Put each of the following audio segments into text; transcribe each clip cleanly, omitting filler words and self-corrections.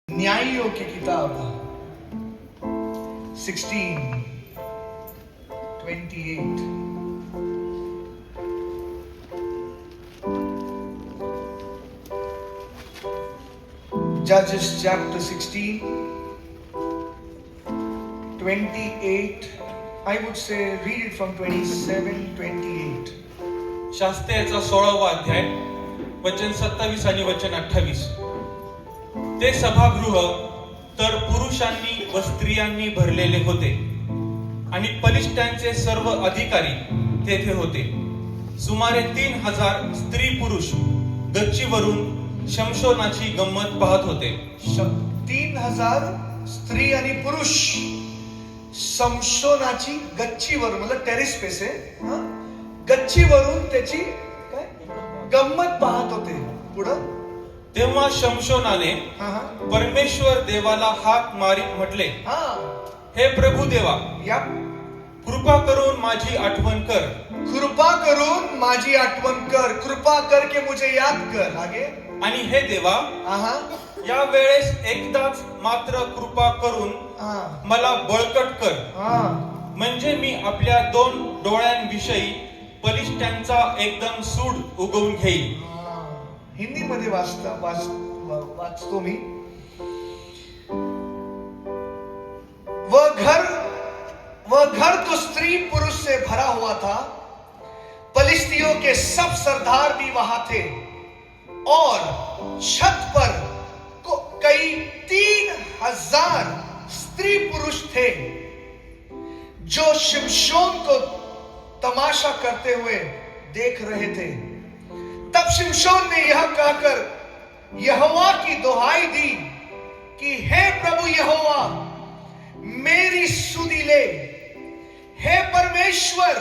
न्यायियों की किताब 16:28 Judges chapter 16:28. I would say read it from 27-28. शास्त्रेचा 16वा अध्याय वचन 27 आणि वचन 28. ते सभागृह तर पुरुषांनी व स्त्रियांनी भरलेले होते आणि पलिष्ठांचे सर्व अधिकारी तेथे होते. सुमारे 3000 स्त्री पुरुष गच्चीवरून शमशोनाची गंमत पाहत होते. 3000 स्त्री आणि पुरुष शमशोनाची गच्चीवर मतलब टेरेस पेस आहे, गच्चीवरून त्याची काय गंमत पाहत होते. पुढं तेव्हा शमशोनाने परमेश्वर देवाला हाक मारीत म्हटले, हे प्रभू देवा, या कृपा करून माझी आठवण कर. कृपा करून माझी आठवण कर. कृपा करके मुझे याद कर. आगे आणि हे देवा, या वेळेस एकदाच मात्र कृपा करून मला बळकट कर, म्हणजे मी आपल्या 2 डोळ्यांविषयी पलिष्ठांचा एकदम सूड उगवून घेईल. हिंदी मध्ये वाचतो मी. वह घर तो स्त्री पुरुष से भरा हुआ था. पलिस्तियों के सब सरदार भी वहां थे और छत पर कई 3000 स्त्री पुरुष थे जो शिमशोन को तमाशा करते हुए देख रहे थे. तब शिमशोन ने यह कहकर यहोवा की दुहाई दी कि हे प्रभु यहोवा, मेरी सुधि ले. हे परमेश्वर,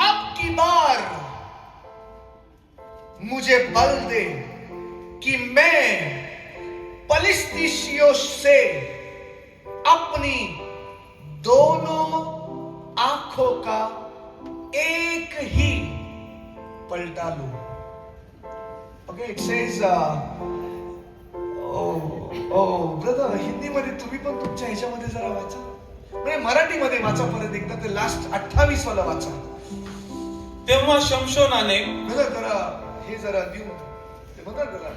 अब की बार मुझे बल दे कि मैं पलिस्तियों से अपनी दोनों आंखों का एक ही पलटा लूं. Okay, it says, brother, Hindi मध्ये तुम्ही पण तुमच्या ह्याच्यामध्ये जरा वाचा, म्हणजे मराठीमध्ये वाचा परत एकदा. ते लास्ट 28 वाला वाचा. तेव्हा शमशोनाने ब्रदर जरा हे जरा देऊन ते बघा जरा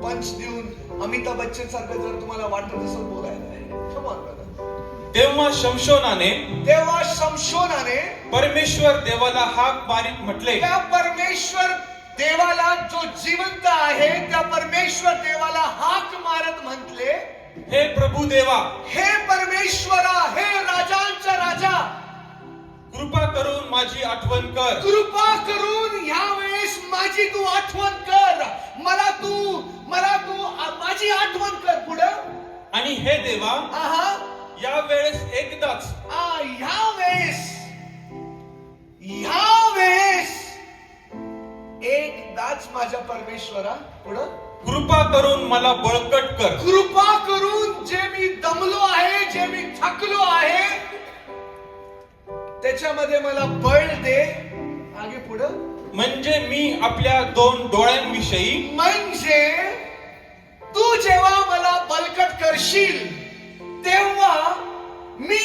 पंच देऊन अमिताभ बच्चन सारखं जर तुम्हाला वाटत असेल बोलायला, come on brother. तेव्हा शमशोनाने परमेश्वर देवाला हाक मारीत म्हटले, त्या परमेश्वर देवाला, जो जिवंत आहे त्या परमेश्वर देवाला हाक मारत म्हटले, हे प्रभू देवा, हे परमेश्वरा, हे राजांचा राजा, कृपा करून माझी आठवण कर. कृपा करून ह्या वेळेस माझी तू आठवण कर. मला तू माझी आठवण कर. पुढं आणि हे देवा, या वेळेस एकदाच एकदाच माझ्या परमेश्वरा, पुढं कृपा करून मला बळकट कर. कृपा करून जे मी दमलो आहे, जे मी थकलो आहे, त्याच्यामध्ये मला बळ दे. आगे पुढं, म्हणजे मी आपल्या 2 डोळ्यांविषयी, म्हणजे तू जेव्हा मला बळकट करशील तेव्हा मी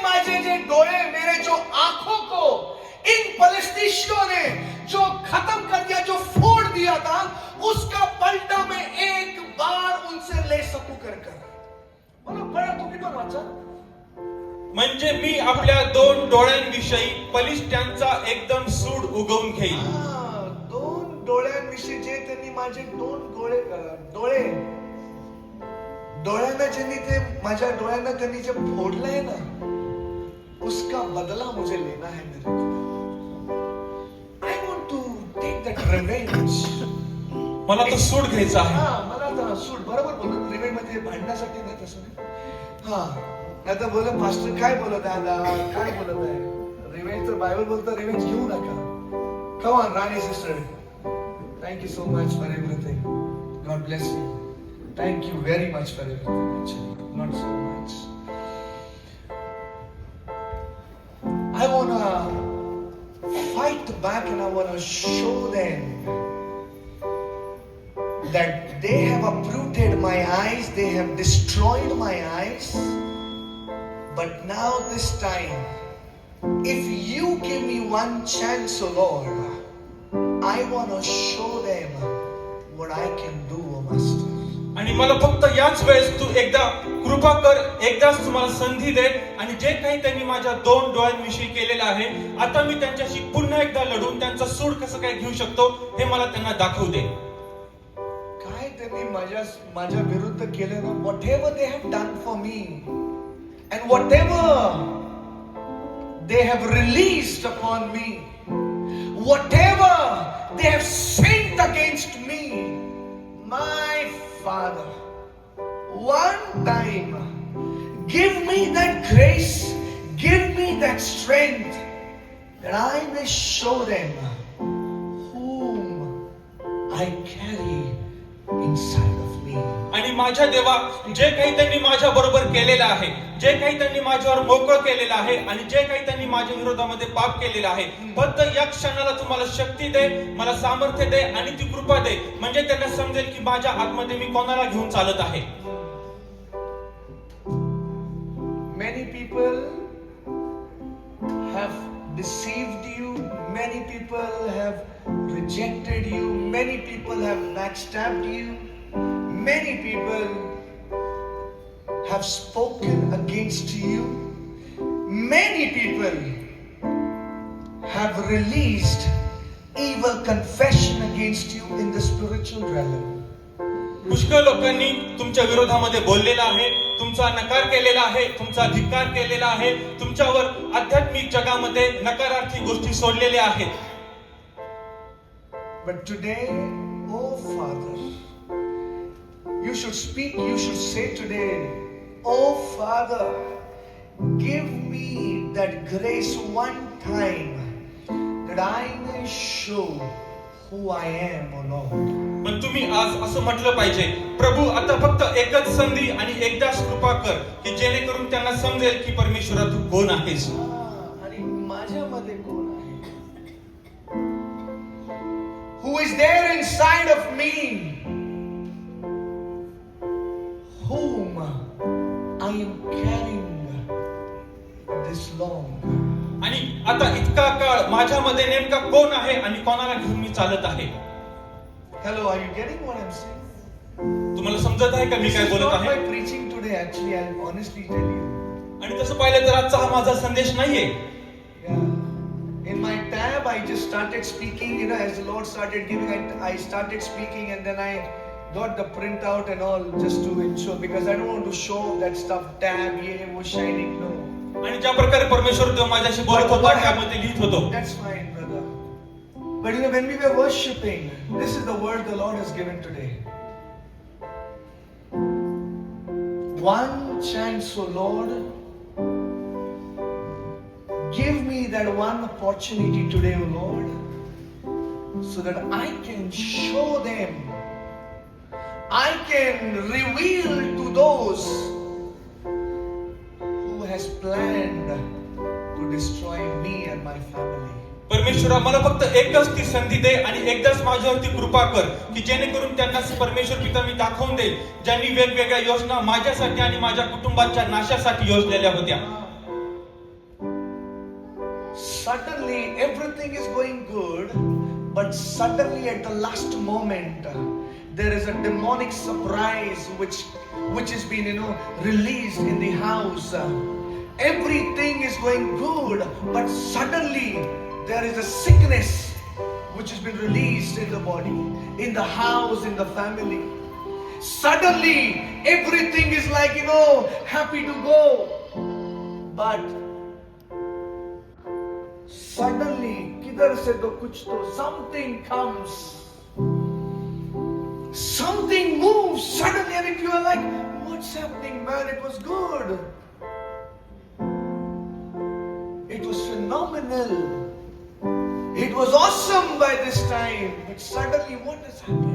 माझे डोळे, मेरे जो आंखों को इन पलिस्तियों ने जो खत्म कर दिया, जो फोड़ दिया था, उसका पलटा मैं एक बार उनसे ले सकूं कर. बोलो बड़ा, तुम्ही पण वाचा. म्हणजे मी आपल्या 2 डोळ्यांविषयी पलिष्ठांचा एकदम सूड उगवून घेईल. 2 डोळ्यांविषयी जे त्यांनी माझे 2 डोळ्यांना ज्यांनी ते माझ्या डोळ्यांना त्यांनी जे फोडलंय ना, उसका बदला मुझे लेना है. मेरे I want to take that revenge. मला तो सूड घ्यायचा आहे. मला आता सूड, बरोबर बोलत. रिवेंज मध्ये भांडण्यासाठी नाही, तसं नाही. आता बोलत मास्टर काय बोलत आहे, काय बोलत आहे. रिवेंज तर बायबल बोलतं रिवेंज घेऊ नका. Come on, Rani sister, thank you so much for everything. God bless you. Thank you very much for everything. Not so much. I wanna fight back and I wanna show them that they have uprooted my eyes, they have destroyed my eyes. But now this time, if you give me one chance, O Lord, I want to show them what I can do, O Master. आणि मला फक्त याच वेळेस तू एकदा कृपा कर, एकदाच तुम्हाला संधी दे आणि जे काही त्यांनी माझ्या दोन डोळ्यांविषयी केलेलं आहे, आता मी त्यांच्याशी पुन्हा एकदा लढून त्यांचा सूड कसं काय घेऊ शकतो हे मला त्यांना दाखवू दे. काय त्यांनी माझ्या विरुद्ध केलं ना, whatever they have done for me and whatever they have released upon me, whatever they have sinned against me, my Father, one time give me that grace, give me that strength that I may show them whom I carry inside of me. आणि माझ्या देवा, जे काही त्यांनी माझ्या बरोबर केलेलं आहे, जे काही त्यांनी माझ्यावर मोकळं केलेलं आहे आणि जे काही त्यांनी माझ्या विरोधामध्ये पाप केलेलं आहे, फक्त या क्षणाला तुम्हाला शक्ती दे, मला सामर्थ्य दे आणि ती कृपा दे, म्हणजे त्यांना समजेल की माझ्या आतमध्ये मी कोणाला घेऊन चालत आहे. Many people have deceived you, many people have rejected you, many people have backstabbed you, many people have spoken against you, many people have released evil confession against you in the spiritual realm. पुष्कळ लोकांनी तुमच्या विरोधामध्ये बोललेला आहे, तुमचा नकार केलेला आहे, तुमचा धिक्कार केलेला आहे, तुमच्यावर आध्यात्मिक जगामध्ये नकारार्थी गोष्टी सोडलेल्या आहेत. But today, oh Father, you should speak, you should say today, oh Father, give me that grace one time that I may show who I am, O Lord. पण तुम्ही आज असं म्हटलं पाहिजे, प्रभू आता फक्त एकच संधी आणि एकदाच कृपा कर की जेणेकरून त्यांना समजेल की परमेश्वरा तू कोण आहेस आणि माझ्यामध्ये कोण आहे. Who is there inside of me, whom I am carrying this long. आणि आता इतका काळ माझ्यामध्ये नेमका कोण आहे आणि कोणाला घेऊन मी चालत आहे. Hello, are you getting what I'm saying? तुम्हाला समजत आहे का मी काय बोलत Not my आहे. preaching today, actually, I'll honestly tell you. आणि तसं पाहिलं तर आजचा हा माझा संदेश नाहीये. Yeah. In my tab, I just started speaking, as the Lord started giving it, I started speaking and then I got the printout and all just to ensure, because I don't want to show that stuff, tab, yeah, was shining, no. आणि ज्या प्रकारे परमेश्वर तो माझ्याशी बोलत होता त्यामध्ये लिहित होतो. That's fine, brother. But when we were worshiping, this is the word the Lord has given today. One chance, O Lord, give me that one opportunity today, O Lord, so that I can show them, I can reveal to those who has planned to destroy me and my family. परमेश्वरा मला फक्त एकच ती संधी दे आणि एकदाच माझ्यावरती कृपा कर की जेणेकरून त्यांना परमेश्वर पिता मी दाखवून देईल ज्यांनी वेगवेगळ्या योजना माझ्यासाठी आणि माझ्या कुटुंबाच्या नाशासाठी योजलेल्या होत्या. Suddenly everything is going good, but suddenly at the last moment there is a demonic surprise which has been released in the house. Everything is going good, but suddenly there is a sickness which has been released in the body, in the house, in the family. Suddenly everything is like happy to go, but suddenly kidhar se to kuch to something comes, something moves suddenly and you are like, what's happening, man? It was good, it was phenomenal, it was awesome by this time, but suddenly what has happened?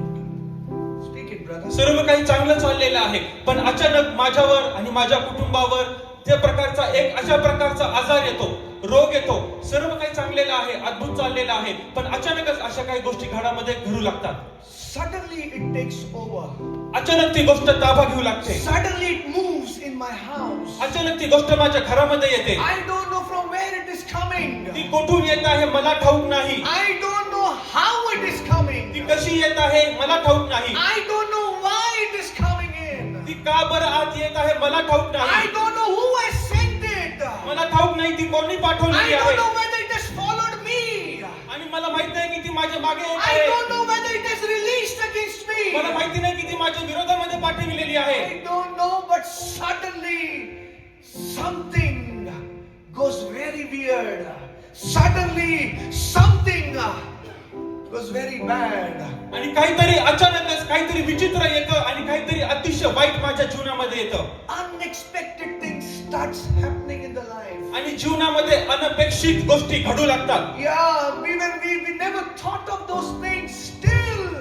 Speak it, brother. सर्व काही चांगलं चाललेलं आहे पण अचानक माझ्यावर आणि माझ्या कुटुंबावर त्या प्रकारचा एक अशा प्रकारचा आजार येतो, रोग येतो, सर्व काही चांगलेलं आहे, अद्भुत चाललेलं आहे, पण अचानकच अशा काही गोष्टी घरामध्ये घडू लागतात. Suddenly it takes over. अचानक ती गोष्ट ताबा घेऊ लागते. Suddenly it moves in my house. अचानक ती गोष्ट माझ्या घरामध्ये येते. I don't know from where it is coming. ती कुठून येत आहे मला ठाऊक नाही. I don't know how it is coming. ती कशी येत आहे मला ठाऊक नाही. I don't know why it is coming in. ती का बरं आत येत आहे मला ठाऊक I नाही. don't know who has sent it. मला ठाऊक नाही ती कोणी I पाठवलेली don't आहे. know whether it has followed me. आणि मला माहित नाही की ती माझ्या मागे येत I आहे. don't know whether it has released against me. मला माहिती नाही की ती माझ्या विरोधामध्ये पाठविलेली आहे. I don't know, but suddenly something goes very weird. Suddenly something goes very bad. आणि काहीतरी अचानकच काहीतरी विचित्र येतं आणि काहीतरी अतिशय वाईट माझ्या जीवनामध्ये येतं. Unexpected things starts happening in the life. आणि जीवनामध्ये अनपेक्षित गोष्टी घडू लागतात. Yeah, we never thought of those things. Still,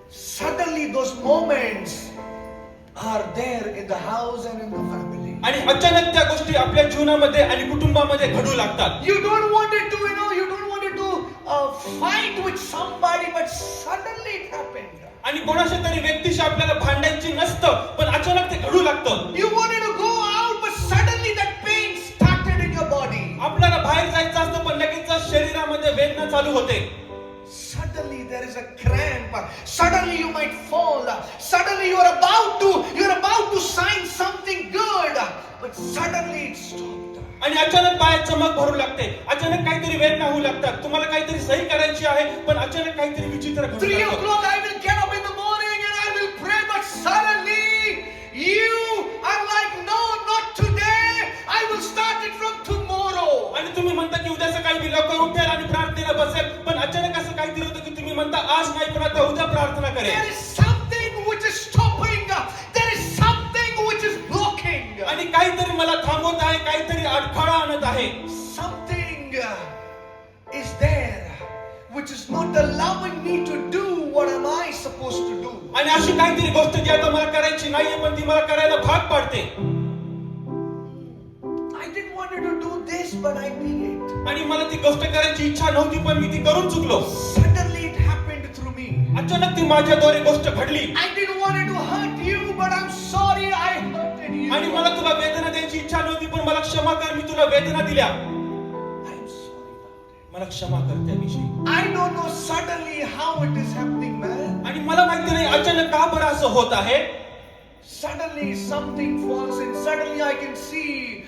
suddenly those moments are there in the house and in the family. आणि अचानक त्या गोष्टी आपल्या जीवनामध्ये आणि कुटुंबामध्ये घडू लागतात. You don't want it to, you don't want it to fight with somebody, but suddenly it happened. आणि कोणाच्या तरी व्यक्तीशी आपल्याला भांडायची नसतं, पण अचानक ते घडू लागतं. You wanted to go out, but suddenly that pain started in your body. आपल्याला बाहेर जायचं असतं, पण लगेच शरीरामध्ये वेदना चालू होते. Suddenly there is a cramp. Suddenly you might fall. Suddenly you are about to sign something good, but suddenly it stopped. आणि अचानक पायात चमक भरू लागते. अचानक काहीतरी वेदना होऊ लागतात. तुम्हाला काहीतरी सही करायची आहे, पण अचानक काहीतरी विचित्र घडू 3 लागतं. o'clock I will get up in the morning and I will pray, but suddenly you are like, no, not today. I will start it from tomorrow. आणि तुम्ही म्हणता की उद्या सकाळी मी लवकर उठेल आणि प्रार्थनेला बसेल, पण अचानक असं काहीतरी होतं की तुम्ही म्हणता आज नाही पण आता उद्या प्रार्थना करेल. There is something which is stopping. There is something which is blocking. आणि काहीतरी मला थांबवत आहे, काहीतरी अडथळा आणत आहे. Something is there which is not allowing me to do what am I supposed to do. आणि अशी काहीतरी गोष्ट जी आता मला करायची नाहीये, पण ती मला करायला भाग पाडते. I didn't want to do this, but I did it. आणि मला ती गोष्ट करायची इच्छा नव्हती, पण मी ती करून चुकलो. Suddenly it happened through me. अचानक ती माझ्याद्वारे गोष्ट घडली. I didn't want to hurt you, but I'm sorry I hurted you. आणि मला तुला वेदना द्यायची इच्छा नव्हती, पण मला क्षमा कर, मी तुला वेदना दिल्या. I'm sorry about it. मला क्षमा कर त्याविषयी. I don't know suddenly how it is happening, man. आणि मला माहिती नाही अचानक का बरं असं होत आहे. Suddenly something falls in. Suddenly I can see,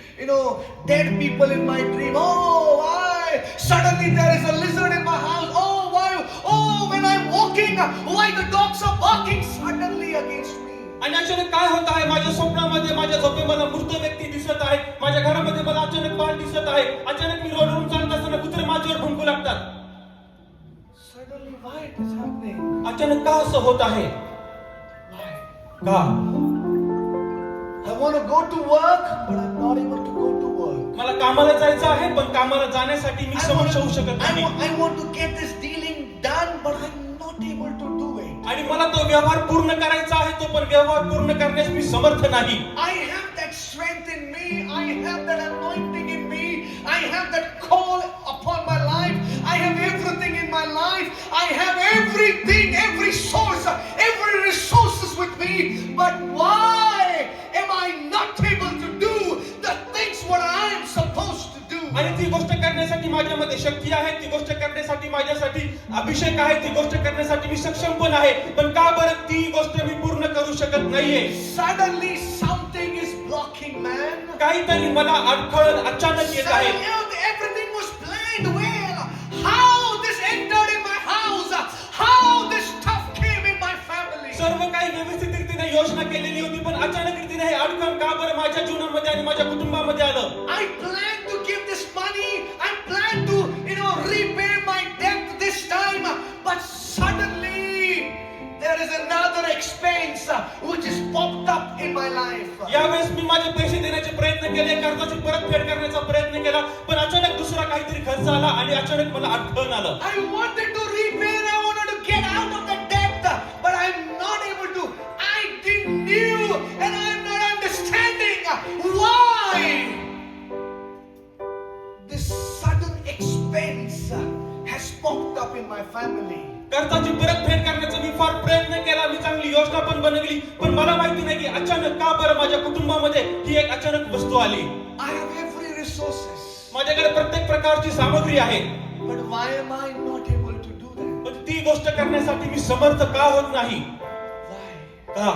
dead people in my dream. Oh, why? Suddenly there is a lizard in my house. Oh, why? Oh, when I'm walking, why the dogs are barking suddenly against me? आणि अचानक काय होत आहे माझ्या स्वप्नामध्ये, माझ्या झोपे मला मृत व्यक्ती दिसत आहे. माझ्या घरामध्ये मला अचानक बाळ दिसत आहे. अचानक मी रोडवरून चालत असताना कुत्रे माझ्यावर भुंकू लागतात. Suddenly why it is happening? अचानक का असं होत आहे? Why? का? I want to go to work, but I'm not able to go to work. मला कामाला जायचं आहे, पण कामाला जाण्यासाठी मी समक्ष होऊ शकत नाही. I want to get this dealing done, but I'm not able to do it. आणि मला तो व्यवहार पूर्ण करायचा आहे, तो पण व्यवहार पूर्ण करण्यास मी समर्थ नाही. I have that strength in me. I have that anointing in me. I have that call upon my life. I have everything in my life. I have everything, every source, every resources with me. But why am I not able to do the things what I am supposed to do? आणि ती गोष्ट करण्यासाठी माझ्यामध्ये शक्ती आहे, ती गोष्ट करण्यासाठी माझ्यासाठी अभिषेक आहे, ती गोष्ट करण्यासाठी मी सक्षम पण आहे, पण का बरं ती गोष्ट मी पूर्ण करू शकत नाहीये? Suddenly something is blocking, man. काहीतरी मला अडथळण अचानक येत आहे. Suddenly everything was planned well. How this entered in my house? How this stuff came in my family? सर्व काही व्यवस्थित रीतीने योजना केलेली होती, पण अचानक रीतीने हे अडचण का बरं माझ्या जीवनामध्ये आणि माझ्या कुटुंबामध्ये आलं? I planned to give this money. I planned to, repay my debt this time. But suddenly there is another expense which is popped up in my life. यावेळेस मी माझे पैसे देण्याचे प्रयत्न केले, कर्जाची परतफेड करण्याचा प्रयत्न केला, पण अचानक दुसरा काहीतरी खर्च आला आणि अचानक मला अडचण आलं. I wanted to repay and I wanted to get out of the debt, but I'm not able to. I didn't knew and I'm not understanding why कर्जाची परतफेड करण्याचा मी फार प्रयत्न केला, मी चांगली योजना पण बनवली, पण मला माहिती नाही की अचानक का बरं माझ्या कुटुंबामध्ये ही एक अचानक वस्तू आली. I have every resources. माझ्याकडे प्रत्येक प्रकारची सामग्री आहे, But why am I not able to do that? पण ती गोष्ट करण्यासाठी मी समर्थ का होत नाही? Why? का?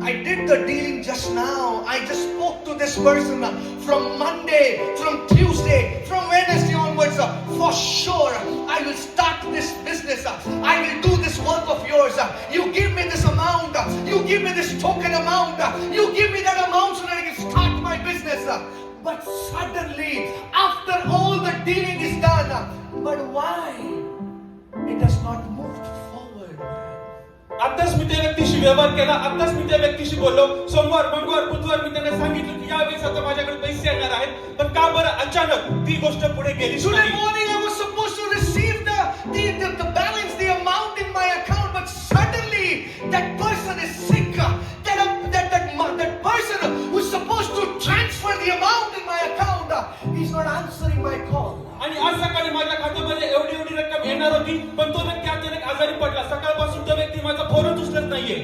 I did the dealing just now. I just spoke to this person from Monday, from Tuesday, from Wednesday onwards. For sure, I will start this business. I will do this work of yours. You give me this amount. You give me this token amount. You give me that amount so that I can start my business. But suddenly, after all the dealing is done, but why? It has not moved forward. आताच मी त्या व्यक्तीशी व्यवहार केला, आताच मी त्या व्यक्तीशी बोललो, सोमवार, मंगळवार, बुधवार मी त्यांना सांगितलं की यावेळेस आता माझ्याकडे पैसे येणार आहेत, पण का बरं अचानक ती गोष्ट पुढे गेली? Today morning I was supposed to receive the balance, the amount in my account, but suddenly that person is sick. That person who's supposed to transfer the amount in my account, he's not answering my call. आणि आज सकाळी माझ्या खात्यामध्ये एवढी रक्कम येणार होती, पण तो व्यक्ती अचानक आजारी पडला. सकाळपासून तो व्यक्ती माझा फोनच उचलत नाहीये.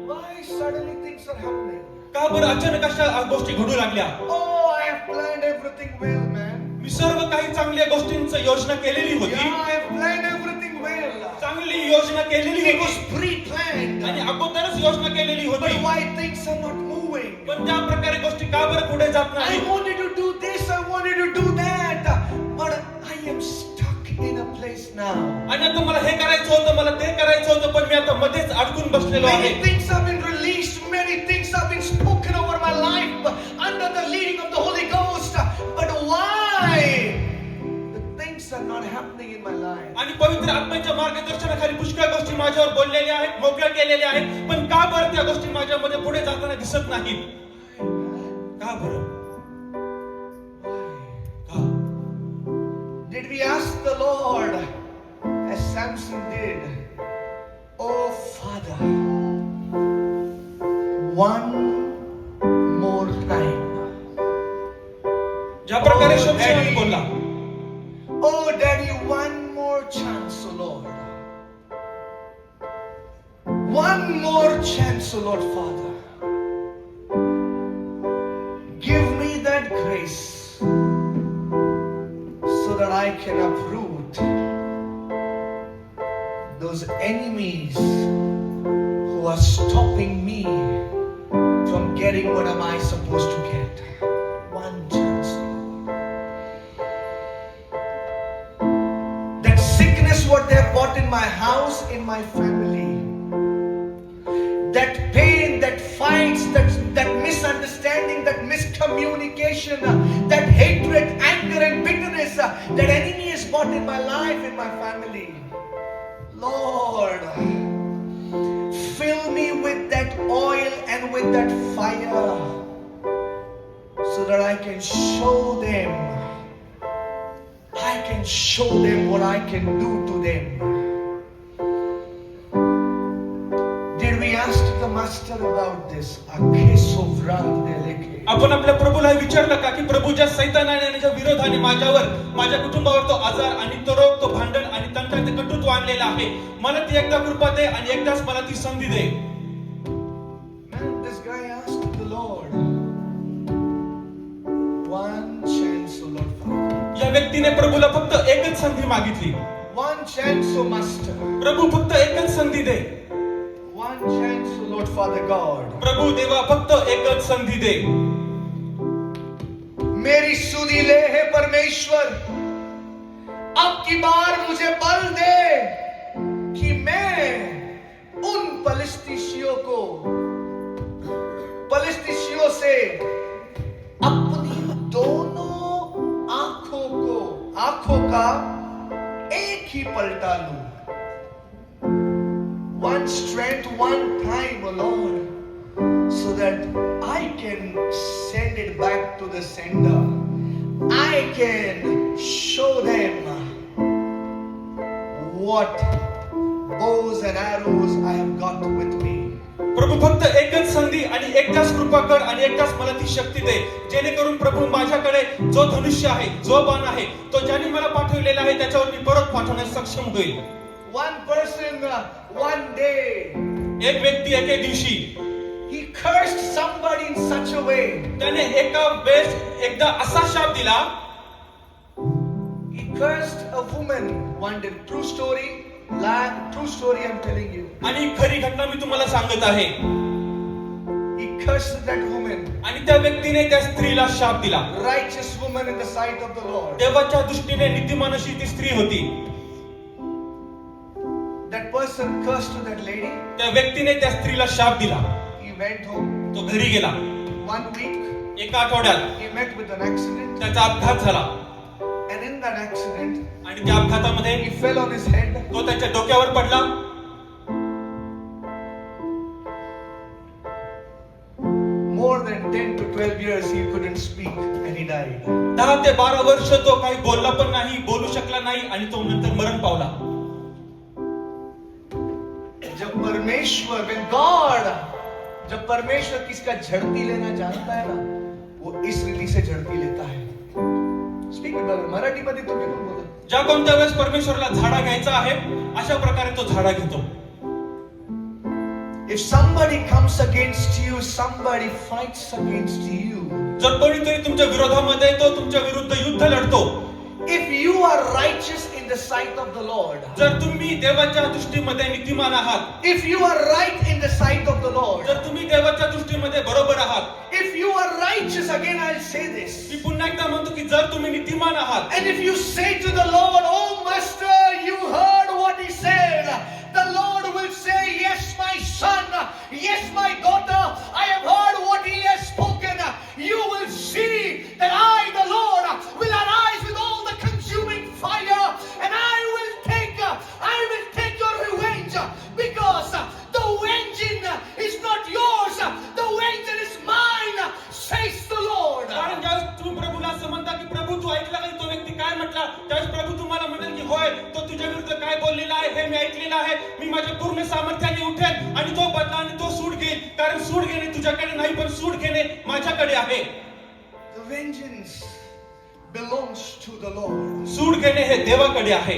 Why suddenly things are happening? का बरं अचानक अशा गोष्टी घडू लागल्या? Oh, I have planned everything well, man. मी सर्व काही चांगल्या गोष्टींची योजना केलेली Yeah, होती, I have planned everything well. चांगली योजना केलेली It was होती pre-planned. आणि अगोदरच योजना केलेली But होती, why things are not moving? पण त्या प्रकारे गोष्टी का बरं पुढे जात I नाही? wanted to do this, I wanted to do that, but I am stuck in a place now. आणि आता मला हे करायचं होतं, मला ते करायचं होतं, पण मी आता मध्येच अडकून बसलेलो आहे. Many things have been released, many things have been spoken over my life under the leading of the Holy Ghost, but why? The things are not happening in my life. आणि पवित्र आत्म्याच्या मार्गदर्शनाखाली पुष्कळ गोष्टी माझ्यावर बोललेल्या आहेत, मोकळ्या केलेल्या आहेत, पण का बरं त्या गोष्टी माझ्यामध्ये पुढे जाताना दिसत नाहीत? का बरं? का? Did we ask the Lord as Samson did? Oh Father, one more time. ज्या प्रकारे शमशेराने बोलला, Oh Daddy, one more chance, oh Lord. One more chance, oh Lord Father. Give me that grace so that I can uproot those enemies who are stopping me from getting what am I supposed to get. One chance. That sickness what they have brought in my house, in my family, that pain, that fights, that misunderstanding, that miscommunication, that hatred, anger and bitterness, that enemy is brought in my life, in my family. Lord, fill me with that oil and with that fire so that I can show them what I can do to them. Did we ask the master about this? आपण आपल्या प्रभूला विचारलं का की प्रभू ज्या सैतानाने ज्या विरोधाने माझ्या कुटुंबावर तो आजार आणि तो रोग, तो भांडण आणि तंटा, ते कटुत्व आणलेला आहे, मला ती एकदा कृपा दे आणि एकदाच मला ती संधी दे. Man, this guy asked the Lord, one chance, O Lord Father. या व्यक्तीने प्रभूला फक्त एकच संधी मागितली. One chance, O Master. प्रभू फक्त एकच संधी दे. One chance, O Lord Father God. Prabhu Deva फक्त एकच संधी दे. मेरी सुधी ले है परमेश्वर, अब की बार मुझे बल दे कि मैं उन पलिस्तियों से अपनी दोनों आंखों का एक ही पलटा लूं. One strength, one time, O Lord, so that I can send it back to the sender. I can show them what bows and arrows I have got with me. प्रभू फक्त एकच संधी आणि एकदाच कृपा कर आणि एकदाच मला ती शक्ती दे, जेणेकरून प्रभू माझ्याकडे जो धनुष्य आहे, जो बाण आहे, तो ज्याने मला पाठवलेला आहे त्याच्यावर मी परत पाठवण्यास सक्षम होईल. one person, one day, एक व्यक्ती एके दिवशी he cursed somebody in such a way. त्याने एका वेळेस एकदा असा शाप दिला. He cursed a woman one day. True story, true story I'm telling you. आणि खरी घटना मी तुम्हाला सांगत आहे. He cursed that woman. आणि त्या व्यक्तीने त्या स्त्रीला शाप दिला. Righteous woman in the sight of the Lord. देवाच्या दृष्टीने नीतिमान अशी ती स्त्री होती. That person cursed to that lady. त्या व्यक्तीने त्या स्त्रीला शाप दिला. He went home. तो घरी गेला. 1 week. एका आठवड्यात He met with an accident. त्याचा अपघात झाला. And in that accident, आणि त्या अपघातामध्ये he fell on his head. तो त्याच्या डोक्यावर पडला. More than 10 to 12 years he couldn't speak and he died. 10 ते 12 वर्ष तो काही बोलला पण नाही, बोलू शकला नाही आणि तो नंतर मरण पावला. जब परमेश्वर किसका झड़ती लेना जानता है ना, वो इस रीति से झड़ती लेता है. स्पीक मराठी मध्ये तुम्ही पण बोला. ज्या कोणत्या वेळेस परमेश्वराला झाडा घ्यायचा आहे अशा प्रकारे तो झाडा घेतो. If somebody comes against you, somebody fights against you. जर कोणीतरी तुमच्या विरोधामध्ये तो तुमच्या विरुद्ध युद्ध लढतो. If you are righteous in the sight of the Lord, जर तुम्ही देवाच्या दृष्टीमध्ये नीतिमान आहात, if you are right in the sight of the Lord, जर तुम्ही देवाच्या दृष्टीमध्ये बरोबर आहात, if you are righteous, again I'll say this, मी पुन्हा एकदा म्हणतो की जर तुम्ही नीतिमान आहात, and if you say to the Lord, oh master, you heard what he said, the Lord will say, yes my son, yes my daughter, I have heard what he has spoken. You will see that I, the Lord, will arise with all the consuming fire, and I will take your revenge, because the vengeance is not yours, the vengeance is mine, says the Lord. कारण ज्यावेळेस तुम्ही प्रभूला असं म्हणता की प्रभू तू ऐकला का तो व्यक्ती काय म्हटला, त्यावेळेस प्रभू तुम्हाला म्हणेल की होय तो तुझ्या विरुद्ध काय बोललेला आहे हे मी ऐकलेलं आहे. मी माझ्या पूर्ण सामर्थ्याने उठेन आणि तो बदला आणि तो सूड घेईल, कारण सूड घेणे तुझ्याकडे नाही पण सूड घेणे माझ्याकडे आहे. The vengeance belongs to the Lord. सूड घेणे हे देवाकडे आहे.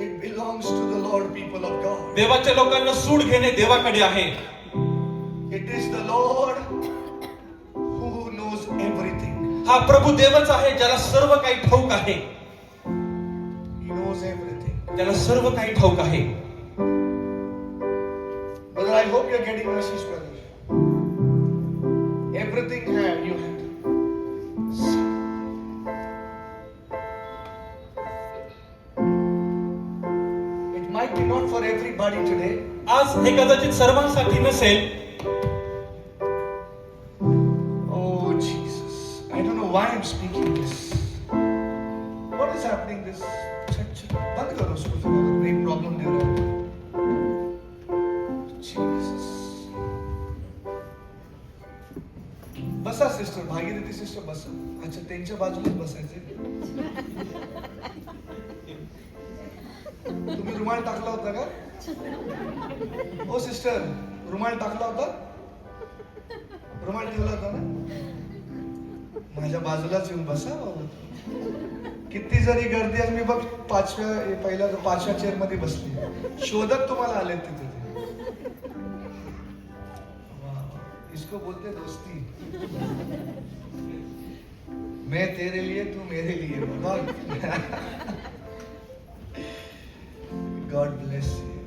It belongs to the Lord, people of God. देवाच्या लोकांना सूड घेणे देवाकडे आहे. It is the Lord who knows everything. हा प्रभू देवच आहे ज्याला सर्व काही ठाऊक आहे. He knows everything. त्याला सर्व काही ठाऊक आहे. Brother, I hope you're getting my message, brother. Everything you have. It might be not for everybody today. आज हे कदाचित सर्वांसाठी नसेल. Oh Jesus, I don't know why I'm speaking this. What is happening this? बंद करो उसको, फिर break problem दे रहा है. Jesus. बसा सिस्टर, भागीरथी सिस्टर बसा. अच्छा, त्यांच्या बाजूलाच बसायचे. तुम्ही रुमाल टाकला होता का? ओ सिस्टर, रुमाल टाकला होता? रुमाल ठेवला होता ना? माझ्या बाजूलाच येऊन बसा बाबा. किती जरी गर्दी असली, बघ पाचव्या चेअर मध्ये बसली, शोधत तुम्हाला आले तिथे. इसको बोलते दोस्ती. मैं तेरे लिए, तू मेरे लिए. God bless you.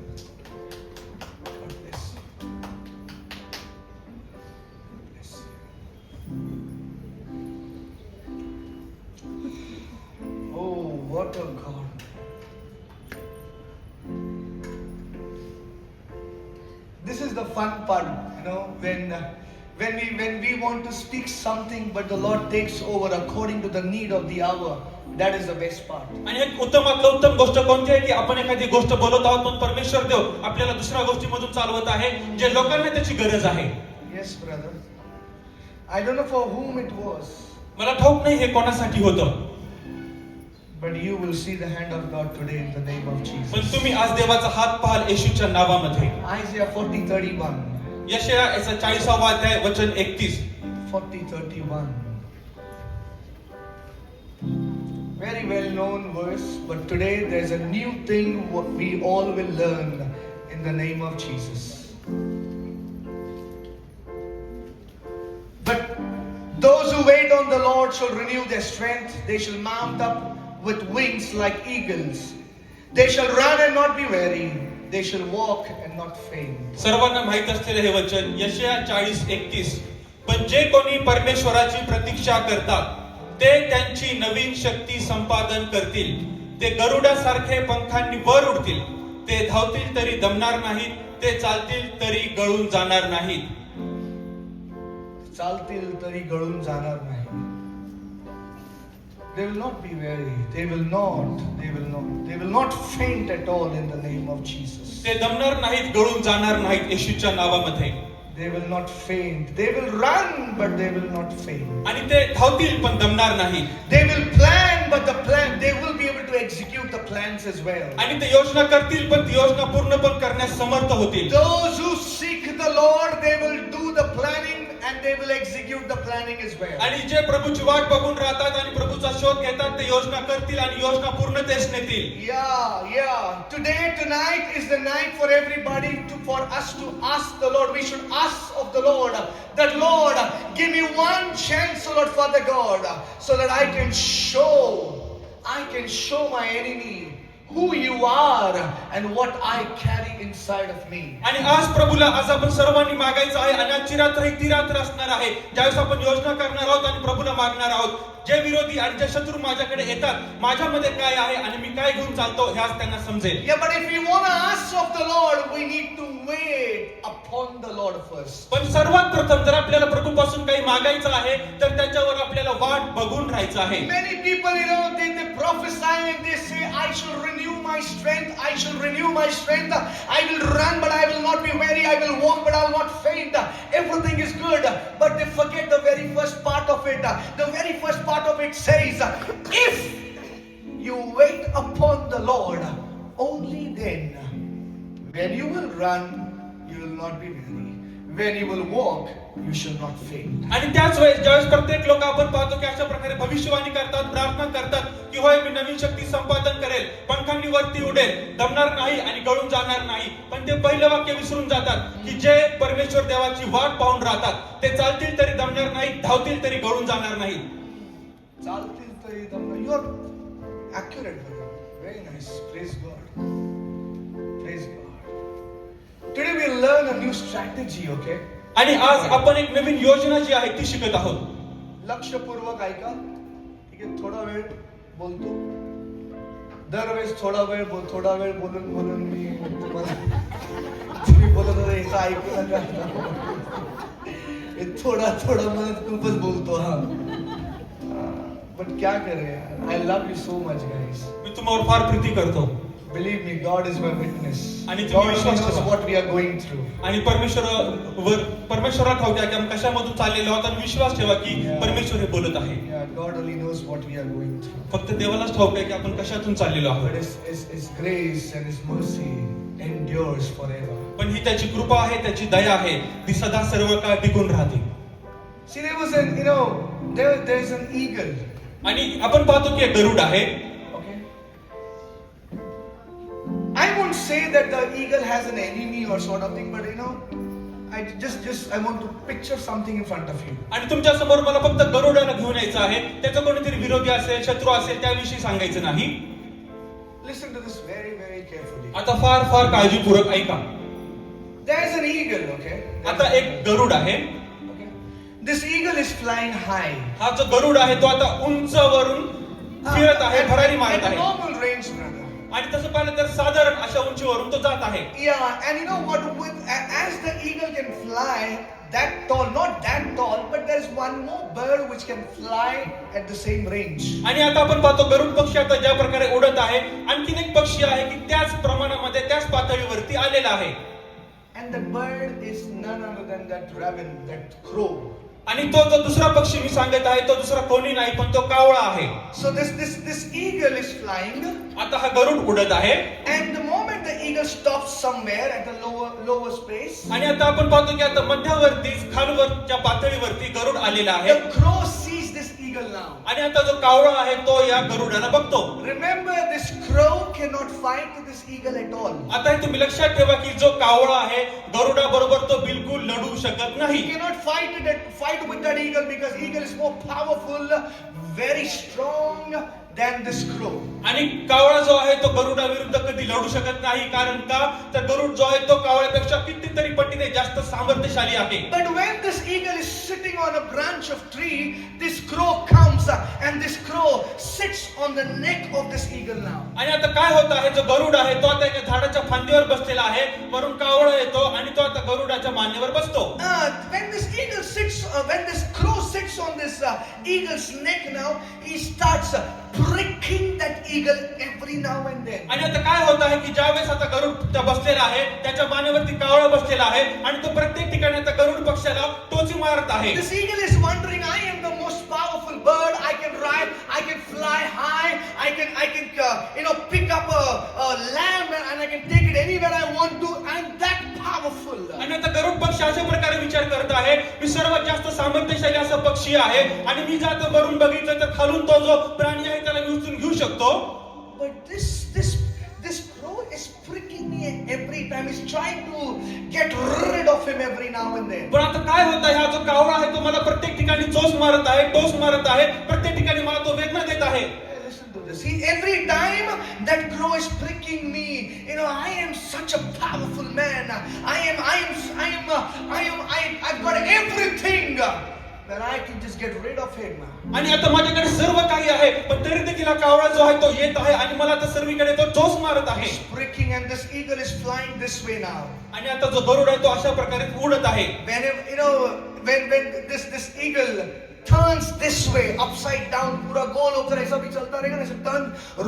God bless you. Bless you. Oh, what a God. This is the fun part, when we want to speak something but the Lord takes over according to the need of the hour. That is the best part. आणि एक उत्तमातलं उत्तम गोष्ट कोणती आहे की आपण एखादी गोष्ट बोलत आहोत पण परमेश्वर देव आपल्याला दुसऱ्या गोष्टीमधून चालवत आहे जे लोकांना त्याची गरज आहे. Yes, brother. I don't know for whom it was. मला ठाऊक नाही हे कोणासाठी होतं. But you will see the hand of God today in the name of Jesus. पण तुम्ही आज देवाचा हात पाहाल येशूच्या नावामध्ये. Isaiah 40:31. यशाया याचा 40वा अध्याय वचन 31. 40:31. Very well known verse, but today there's a new thing what we all will learn in the name of Jesus. But those who wait on the Lord shall renew their strength. They shall mount up with wings like eagles. They shall run and not be weary. They shall walk and not faint. सर्वांना माहित असलेले हे वचन यशया 40:31. पण जे कोणी परमेश्वराची प्रतीक्षा करतात ते त्यांची नवीन शक्ती संपादन करतील. ते गरुडासारखे पंखांनी वर उडतील. ते धावतील तरी दमणार नाहीत. ते चालतील तरी गळून जाणार नाहीत. चालतील तरी गळून जाणार नाही. They will not be weary. They will not faint at all in the name of Jesus. ते दमणार नाहीत, गळून जाणार नाहीत येशूच्या नावामध्ये. They will not faint. They will run, but they will not faint. आणि ते धावतील पण दमणार नाहीत. They will plan, but they will be able to execute the plans as well. आणि ते योजना करतील पण ती योजना पूर्ण पण करण्यास समर्थ होतील. Those who seek the Lord, they will do the planning and they will execute the planning as well. आणि जे प्रभूची वाट बघून राहतात आणि प्रभूचा शोध घेतात ते योजना करतील आणि योजना पूर्णतेस नेतील. Yeah. Tonight is the night for everybody for us to ask the Lord. We should ask of the Lord that Lord, give me one chance, O Lord, Father God, so that I can show my enemy who you are and what I carry inside of me. आणि आज प्रभूला आज आपण सर्वांनी मागायचं आहे आणि आजची रात्र ही ती रात्र असणार आहे ज्यावेळेस आपण योजना करणार आहोत आणि प्रभूला मागणार आहोत. जे विरोधी आणि जे शत्रू माझ्याकडे येतात माझ्यामध्ये काय आहे आणि मी काय घेऊन चालतो हे आज त्यांना समजेल. Yeah, but if we want to ask of the Lord, we need to wait upon the Lord first. पण सर्वात प्रथम जर आपल्याला प्रभूपासून काही मागायचं आहे तर त्याच्यावर आपल्याला वाट बघून राहायचं आहे. Many people, they prophesy and they say, I shall renew my strength. I shall renew my strength. I will run, but I will not be weary. I will walk, but I will not faint. Everything is good, but they forget the very first part of it. The very first part of it says, if you wait upon the Lord, only then, when you will run, you will not be weary. When you will walk, you shall not faint. आणि त्याच वेळेस ज्यावेळेस प्रत्येक लोक आपण पाहतो की अशा प्रकारे भविष्यवाणी करतात, प्रार्थना करतात की होय मी नवीन शक्ती संपादन करेल, पंखांनी वरती उडेल, दमणार नाही आणि गळून जाणार नाही. पण ते पहिलं वाक्य विसरून जातात की जे परमेश्वर देवाची वाट पाहून राहतात ते चालतील तरी दमणार नाही, धावतील तरी गळून जाणार नाही. चालतील तरी दमणार. You are accurate, brother. Very nice. Praise God. Praise God. Today we will learn a new strategy, okay? आणि आज आपण एक नवीन योजना जी आहे ती शिकत आहोत. लक्षपूर्वक ऐका. ठीक आहे, थोडा वेळ बोलतो. दरवेळेस थोडा वेळ बोलून मी तुम्ही बोलत होते याचं ऐकू नका. थोडा म्हणत खूपच बोलतो. बट क्या करें, I love you so much, guys. मी तुम्हाला फार प्रीती करतो. Believe me, God is my witness. आणि God तुम्ही विश्वास knows ठेवा. what we are going through. आणि परमेश्वराला ठाऊक आहे की आपण कशामधून चाललेलो आहोत आणि विश्वास ठेवा की परमेश्वर हे बोलत आहे. Yeah, God only knows what we are going through. फक्त देवालाच ठाऊक आहे की आपण कशातून चाललेलो But आहोत. His grace and His mercy endures forever. पण ही त्याची कृपा आहे, त्याची दया आहे, ती सदा सर्व काळ टिकून राहते. See, there was there's an eagle. आणि आपण पाहतो की एक गरुड आहे. Okay. I won't say that the eagle has an enemy or sort of thing, but I want to picture something in front of you. आणि तुमच्या समोर मला फक्त गरुडाला घेऊन यायचं आहे. त्याचा कोणीतरी विरोधी असेल, शत्रू असेल त्याविषयी सांगायचं नाही. Listen to this very, very carefully. आता फार काळजीपूर्वक ऐका. There is an eagle, okay? आता एक गरुड आहे. Okay. This eagle is flying high. हा जो गरुड आहे तो आता उंचवरून फिरत आहे, भरारी मारत At आहे. normal range, brother. आणि तसं पाहिलं तर साधारण अशा उंचीवरून तो जात आहे. Yeah, and you know what? As the eagle can fly that tall, not that tall, but there's one more bird which can fly at the same range. आणि आता आपण पाहतो गरुड पक्षी आता ज्या प्रकारे उडत आहे, आणखीन एक पक्षी आहे की त्याच प्रमाणामध्ये त्याच पातळीवरती आलेला आहे. And the bird is none other than that raven, that crow. आणि तो जो दुसरा पक्षी मी सांगत आहे तो दुसरा कोणी नाही पण तो कावळा आहे. So this eagle is flying. आता हा गरुड उडत आहे. And the moment the eagle stops somewhere at a lower space. आणि आता आपण पाहतो की आता मध्यवर्ती खालवरच्या पातळीवरती गरुड आलेला आहे. The crow sees this eagle now. आणि आता जो कावळा आहे तो या गरुडाला बघतो. Remember, this crow cannot fight with this eagle at all. आता हे तुम्ही लक्षात ठेवा की जो कावळा आहे गरुडा बरोबर तो बिलकुल लढू शकत He नाही. cannot fight with that eagle because eagle is more powerful, very strong than this crow. आणि कावळा जो आहे तो गरुडा विरुद्ध कधी लढू शकत नाही, कारण का तर गरुड जो आहे तो कावळ्यापेक्षा कितीतरी पटीने जास्त सामर्थ्यशाली आहे. But when this eagle is sitting on a branch of tree, this crow comes and this crow sits on the neck of this eagle now. आणि आता काय होत आहे, जो गरुड आहे तो आता एका झाडाच्या फांदीवर बसलेला आहे, वरून कावळा येतो आणि तो आता गरुडाच्या मानेवर बसतो. When this crow sits on this eagle's neck now, he starts pricking that eagle every now and then. आणि आता काय होत आहे की ज्यावेळेस आता गरुड त्या बसलेला आहे, त्याच्या मानेवरती कावळा बसलेला आहे आणि तो प्रत्येक ठिकाणी आता गरुड पक्षाला टोची मारत आहे. This eagle is wondering, I am the most powerful bird. I can ride, I can fly high, I can pick up a lamb and I can take it anywhere I want to. I'm that powerful. आणि आता गरुड पक्षी अशा प्रकारे विचार करत आहे, मी सर्वात जास्त सामर्थ्यशाली असा पक्षी आहे आणि मी जातो वरून बघितलं तर खालून तो जो प्राणी आहे त्याला मी उचलून घेऊ शकतो. But this crow is pricking me every time. He's trying to get rid of him every now and then. पण आता काय होत आहे, हा जो कावळा आहे तो मला प्रत्येक ठिकाणी टोच मारत आहे, प्रत्येक ठिकाणी मला तो वेदना देत आहे. Listen to this. See, every time that crow is pricking me, I am such a powerful man. I've got everything. Then I can just get rid of him. आणि आता माझ्याकडे सर्व काही आहे, पण तरी देखील हा कावळा जो आहे तो येत आहे आणि मला आता सर्वीकडे तो टोच मारत आहे. He's pricking and this eagle is flying this way now. आणि आता जो गरुड आहे तो अशा प्रकारे उडत आहे. When this eagle turns this way, upside down, पूरा गोल होकर ऐसा भी चलता रहेगा ना, ऐसा turn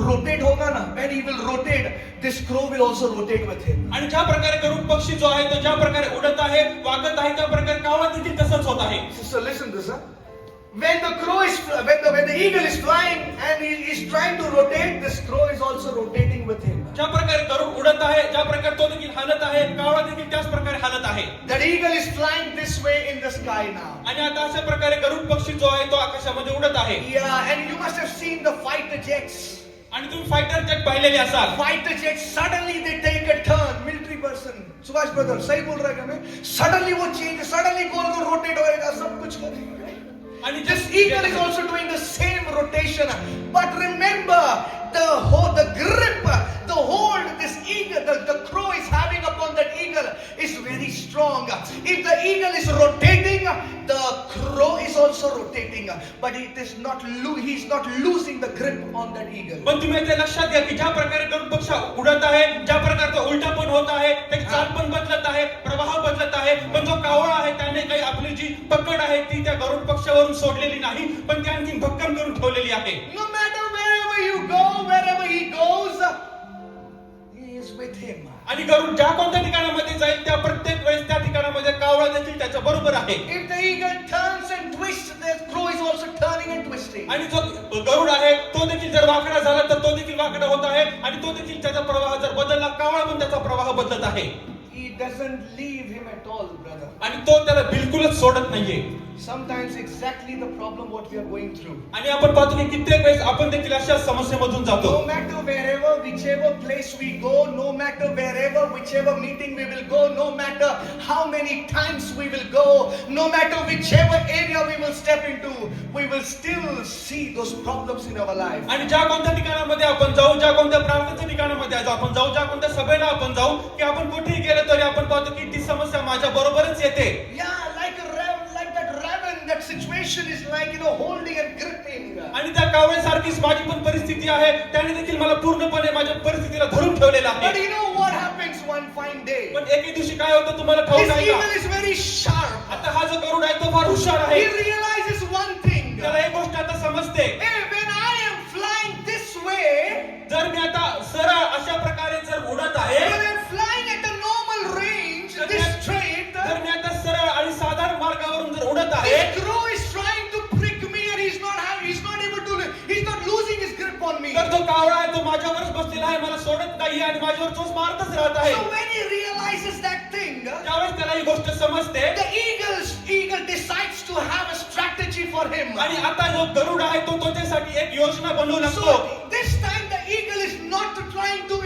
rotate होगा ना, when he will rotate, this crow will also rotate with him. आणि ज्या प्रकारे गरुड पक्षी जो आहे तो ज्या प्रकारे उडत आहे, वागत आहे, त्या प्रकारे कावळा देखील तसंच होत आहे. So listen to this. When the eagle is flying and he is trying to rotate, this crow is also rotating with him. ज्या प्रकारे गरुड उडत आहे, ज्या प्रकारे तो देखील हालत आहे, कावळा देखील त्याच प्रकारे हालत आहे. That eagle is flying this way in the sky now. आणि आता अशा प्रकारे गरुड पक्षी जो आहे तो आकाशामध्ये उडत आहे. Yeah, and you must have seen the fighter jets. आणि तुम्ही फायटर जेट पाहिलेले असाल. Fighter jets, suddenly they take a turn. Military person, Subhash brother, सही बोल रहा है क्या मैं? Suddenly वो change, suddenly गोल गोल rotate होएगा, सब कुछ करेगा. आणि This eagle is also doing the same rotation. But remember, the grip, the hold this eagle, the crow is having upon that eagle is very strong. If the eagle is rotating, the crow is also rotating. But he's not losing the grip on that eagle. पण तुम्ही ते लक्षात घ्या की ज्या प्रकारे गरुड पक्षी उडत आहे, ज्या प्रकारे तो उलटा पण होत आहे, त्याची चाल पण बदलत आहे, प्रवाह बदलत आहे, पण जो कावळा आहे त्याने काही आपली जी पकड आहे ती त्या गरुड पक्षावरून सोडलेली नाही, पण ती आणखी भक्कम करून ठेवलेली आहे. No matter wherever you go, wherever he goes, he is with him. आणि गरुड ज्या कोणत्या ठिकाणामध्ये जाईल त्या प्रत्येक वेळेस त्या ठिकाणामध्ये कावळा देखील त्याच्या बरोबर आहे. If the eagle turns and twists, the crow is also turning and twisting. आणि जो गरुड आहे तो देखील जर वाकडा झाला तर तो देखील वाकडा होत आहे आणि तो देखील त्याचा प्रवाह जर बदलला, कावळा पण त्याचा प्रवाह बदलत आहे. He doesn't leave him at all, brother. आणि तो त्याला बिलकुलच सोडत नाहीये. Sometimes exactly the problem what we are going through. आणि आपण पाहतो की कित्येक वेळेस आपण देखील अशा समस्येमधून जातो. No matter wherever, whichever place we go, no matter wherever, whichever meeting we will go, no matter how many times we will go, no matter whichever area we will step into, we will still see those problems in our life. आणि ज्या कोणत्या ठिकाणामध्ये आपण जाऊ, ज्या कोणत्या प्रार्थनेच्या ठिकाणामध्ये आपण जाऊ, ज्या कोणत्या सभेला आपण जाऊ, की आपण कुठेही गेलो तरी आपण पाहतो की ती समस्या माझ्या बरोबरच येते. Yeah, like that raven, that situation is like, holding and gripping. आणि त्या कावळ्यासारखीच माझी पण परिस्थिती आहे, त्याने देखील मला पूर्णपणे माझ्या परिस्थितीला धरून ठेवलेलं But आहे. you know what happens one fine day? पण एके दिवशी काय होतं तुम्हाला ठाऊक This आहे का? eagle is very sharp. आता हा जो गरुड आहे तो फार हुशार आहे. He realizes one thing. त्याला एक गोष्ट आता समजते, Hey, when I am flying this way, जर मी आता सरळ अशा प्रकारे जर उडत आहे, when I'm flying at a normal range, this straight, जर मी आता सरळ आणि साधारण मार्गावरून जर उडत आहे, this crow is trying to prick me and he's not losing his grip on me. तर जो कावळा आहे तो माझ्यावरच बसलेला आहे, मला सोडत नाही आणि माझ्यावर चोच मारतच राहत आहे. So when he realizes that thing, त्यावेळेस त्याला ही गोष्ट समजते. the eagle decides to have a strategy for him. आणि आता जो गरुड आहे तो त्याच्यासाठी एक योजना बनवू लागतो. So this time the eagle is not trying to,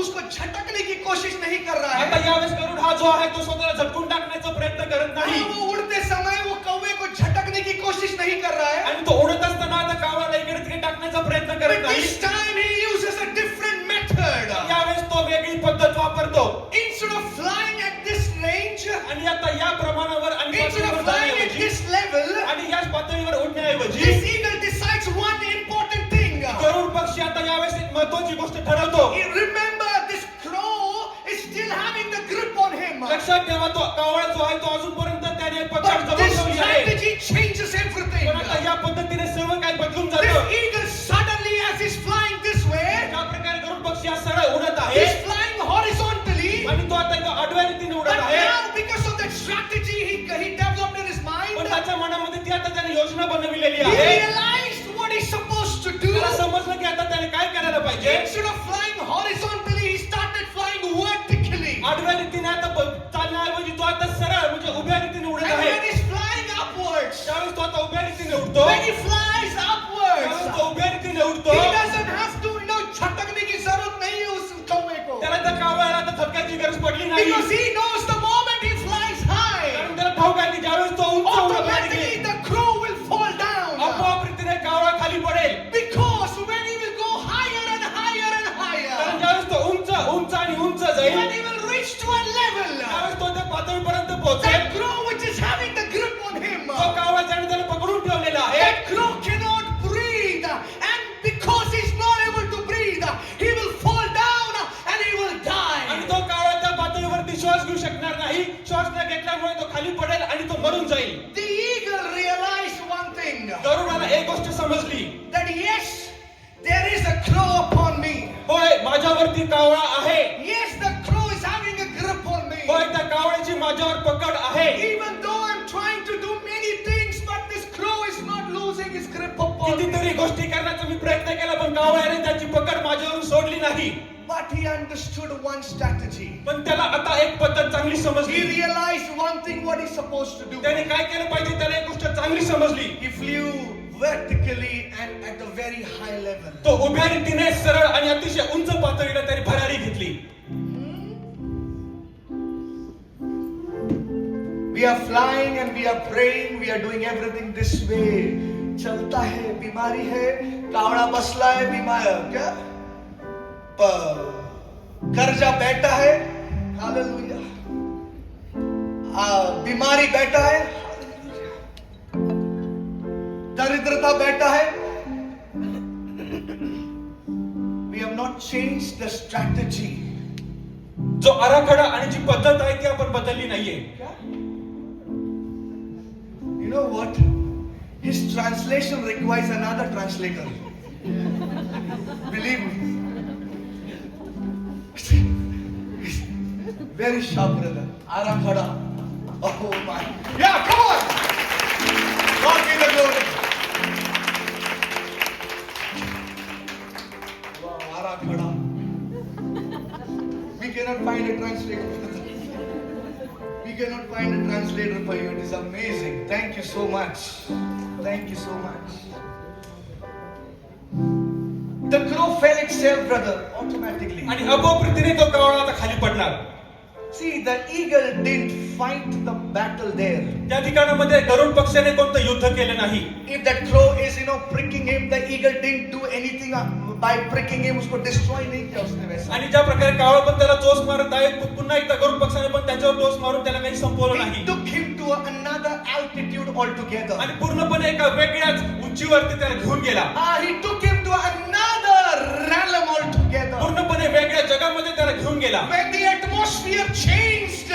उसको झटकने की कोशिश नहीं कर रहा आता है. यावेळेस गरुड हा जो आहे तो स्वतःला झटकून टाकण्याचा प्रयत्न करत नाही. वो उड़ते समय वो कौवे को झटकने की कोशिश नहीं कर रहा है. आणि तो उडत असताना आता कावळ्याला इकडे तिकडे टाकण्याचा प्रयत्न करत But नाही. this time he uses a different method. यावेळेस तो वेगळी पद्धत वापरतो. Instead of flying at this range, आणि आता या प्रमाणावर आणि instead of पातळीवर flying at जाण्याऐवजी this level, आणि याच पातळीवर उडण्याऐवजी this eagle decides one important thing. गरुड पक्षी आता यावेळेस एक महत्त्वाची गोष्ट ठरवतो. Remember, this crow is still having the grip on him. लक्षात ठेवा तो कावळा जो आहे तो अजूनपर्यंत त्याने पकड But जवळ this ठेवली आहे. strategy changes everything. पण आता या पद्धतीने सर्व काही बदलून This जातं. eagle suddenly, as he's flying this way, ज्या प्रकारे गरुड पक्षी हा सरळ उडत आहे he's flying horizontally. आणि तो आता एका आडव्या रीतीने But उडत आहे. now, because of that strategy he developed in his पण mind, त्याच्या मनामध्ये ती आता त्याने योजना बनविलेली he आहे. realized what he's supposed to do. त्याला समजलं की आता त्याने काय करायला पाहिजे. Instead of flying horizontally, he started flying vertically. आडव्या रीतीने आता चालण्याऐवजी तो आता सरळ म्हणजे उभ्या रीतीने उडत And आहे. when he's flying upwards, त्यावेळेस तो आता उभ्या रीतीने उडतो. when he flies त्यावेळेस upwards, तो उभ्या रीतीने उडतो. he doesn't have to, झटकने की जरूरत नहीं है उस कौवे को. त्याला त्या कावळ्याला आता धक्क्याची गरज पडली नाही. Because he knows the moment he flies high, कारण त्याला ठाऊक आहे की ज्यावेळेस तो उंच उडत automatically आहे the crow will fall down. आपोआप रीतीने कावळा खाली पडेल. Because when he will go higher and higher and कारण higher, ज्यावेळेस तो उंच आणि उंच जाईल when he will reach to a level, त्यावेळेस तो त्या पातळीपर्यंत पोहोचेल. that crow which is having the grip on him, तो कावळा ज्याने त्याला पकडून ठेवलेला आहे that crow cannot breathe. And because he's not able to breathe, he will fall down and he will आणि die. तो कावळा त्या पातळीवरती श्वास घेऊ शकणार नाही. श्वास न घेतल्यामुळे तो खाली पडेल आणि तो मरून जाईल. The eagle realized one thing, गरुडाला एक गोष्ट समजली. that yes, there is a crow upon me. होय माझ्यावरती कावळा आहे. Yes, the crow is having a grip on me. होय त्या कावळ्याची माझ्यावर पकड आहे. Even though I'm trying to do many things, but this crow is not losing his grip upon me. कितीतरी गोष्टी करण्याचा मी प्रयत्न केला पण कावळ्याने त्याची पकड माझ्यावरून सोडली नाही. But he understood one strategy. पण त्याला आता एक पद्धत चांगली He समजली. realized one thing what he's supposed to do. त्याने काय केलं पाहिजे त्याला एक गोष्ट चांगली समजली. He flew vertically and at a very high level. तो उभ्या रीतीने सरळ आणि अतिशय उंच पातळीला त्याने भरारी घेतली. We are flying and we are praying, we are doing everything this way. चलता है, बीमारी है, कावड़ा बसला है, बीमार क्या? कर्जा बैठा है, हालेलुया. बीमारी बैठा है, दरिद्रता बैठा है. We have not changed the strategy. जो आराखडा आणि जी पद्धत आहे ती आपण बदलली नाहीये. You know what? His translation requires another translator. Believe me. Very sharp, brother. Arakhada. Oh my. Yeah, come on. God be the glory. Wow, Arakhada. We cannot find a translator. We cannot find a translator for you. It is amazing. Thank you so much. Thank you so much. The crow fell itself, brother, automatically. आणि आपोआप रीतीने तो कावळा आता खाली पडणार. See, the eagle didn't fight the battle there. त्या ठिकाणामध्ये गरुड पक्षाने कोणतं युद्ध केलं नाही. If that crow is, pricking him, the eagle didn't do anything by pricking him. उसको destroy नहीं किया उसने वैसा. आणि ज्या प्रकारे कावळा पण त्याला टोच मारत आहे पुन्हा एकदा गरुड पक्षाने पण त्याच्यावर टोच मारून त्याला काही संपवलं It नाही. took him to another altitude altogether. आणि पूर्णपणे एका वेगळ्याच उंचीवरती त्याला घेऊन गेला. He took him to another realm altogether. पूर्णपणे वेगळ्या जगामध्ये त्याला घेऊन गेला. When the atmosphere changed,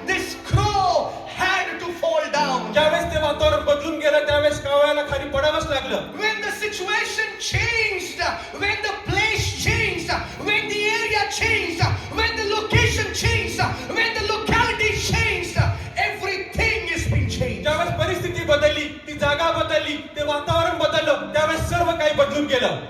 this crow had to fall down. ज्यावेळेस ते वातावरण बदलून गेलं त्यावेळेस कावळ्याला खाली पडावंच लागलं. When the situation changed, when the place changed, when the area changed, when the location changed, when the locality changed, everything is being changed. ज्यावेळेस परिस्थिती बदलली, ती जागा बदलली, ते वातावरण बदललं, त्यावेळेस सर्व काही बदलून गेलं.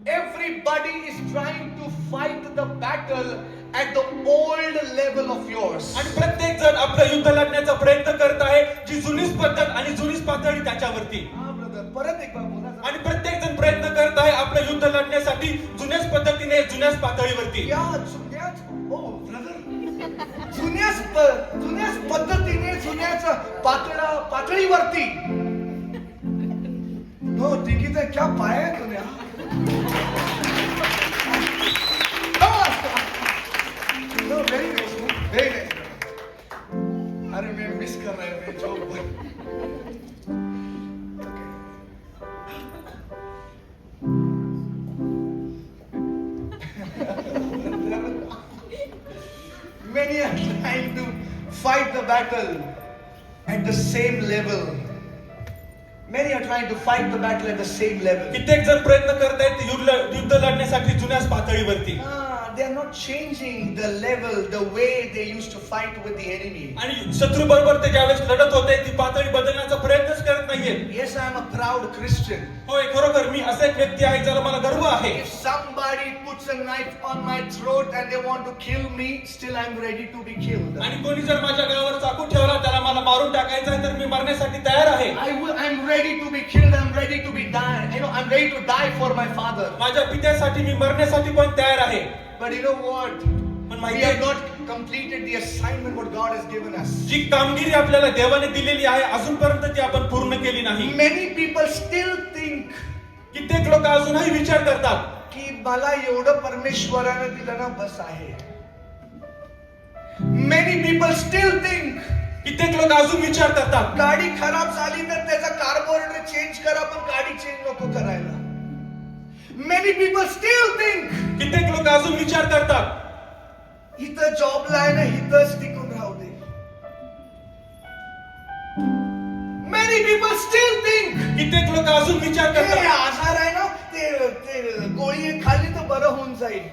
Everybody is trying to fight the battle at the old level of yours. आणि प्रत्येक जण आपलं युद्ध लढण्याचा प्रयत्न करत आहे जी जुनीच पद्धत आणि आणि जुनीच पातळी त्याच्यावरती. हा ब्रदर, परत एक बार बोला जरा. आणि प्रत्येक जण प्रयत्न करत आहे आपलं युद्ध लढण्यासाठी जुन्याच पद्धतीने जुन्याच पातळीवरती. या जुन्याच, ओ ब्रदर, जुन्याच पद्धतीने जुन्याच पातळीवरती. नो तिकीट आहे, क्या पाया तूने? Know very nice, very nice. अरे मैं मिस कर रहा हूँ मैं जॉब पर. Many are trying to fight the battle at the same level. Many are trying to fight the battle at the same level. कित्येक जण प्रयत्न करत आहेत युद्ध लढण्यासाठी जुन्याच पातळीवरती. They are not changing the level, the way they used to fight with the enemy. आणि शत्रू बरोबर ते ज्यावेळेस लढत होते ती पातळी बदलण्याचा प्रयत्नच करत नाहीये. Yes, I am a proud Christian. होय, खरोखर मी असा एक व्यक्ती आहे ज्याला मला गर्व आहे. If somebody puts a knife on my throat and they want to kill me, still I am ready to be killed. आणि कोणी जर माझ्या गावावर चाकू ठेवला त्याला मला मारून टाकायचं आहे तर मी मरण्यासाठी तयार आहे. I'm ready to be killed. I'm ready to be died. I'm ready to die for my father. माझ्या पित्यासाठी मी मरण्यासाठी पण तयार आहे. But you know what? पण We माहिती have आहे, not completed the assignment what God has given us. जी कामगिरी आपल्याला देवाने दिलेली आहे अजूनपर्यंत ती आपण पूर्ण केली नाही. Many people still think कित्येक लोक अजूनही विचार करतात की मला एवढं परमेश्वराने दिलं ना बस आहे. Many people still think कित्येक लोक अजून विचार करतात गाडी खराब झाली तर त्याचा कार्बोरेटर चेंज करा, पण गाडी चेंज नको करायला. Many people still think कित्येक लोक अजून विचार करतात इथं जॉबला आहे ना, इथंच टिकून राहू दे. Many people still think कित्येक लोक अजून विचार ते करतात आजार आहे ना, ते गोळी खाली तर बरं होऊन जाईल.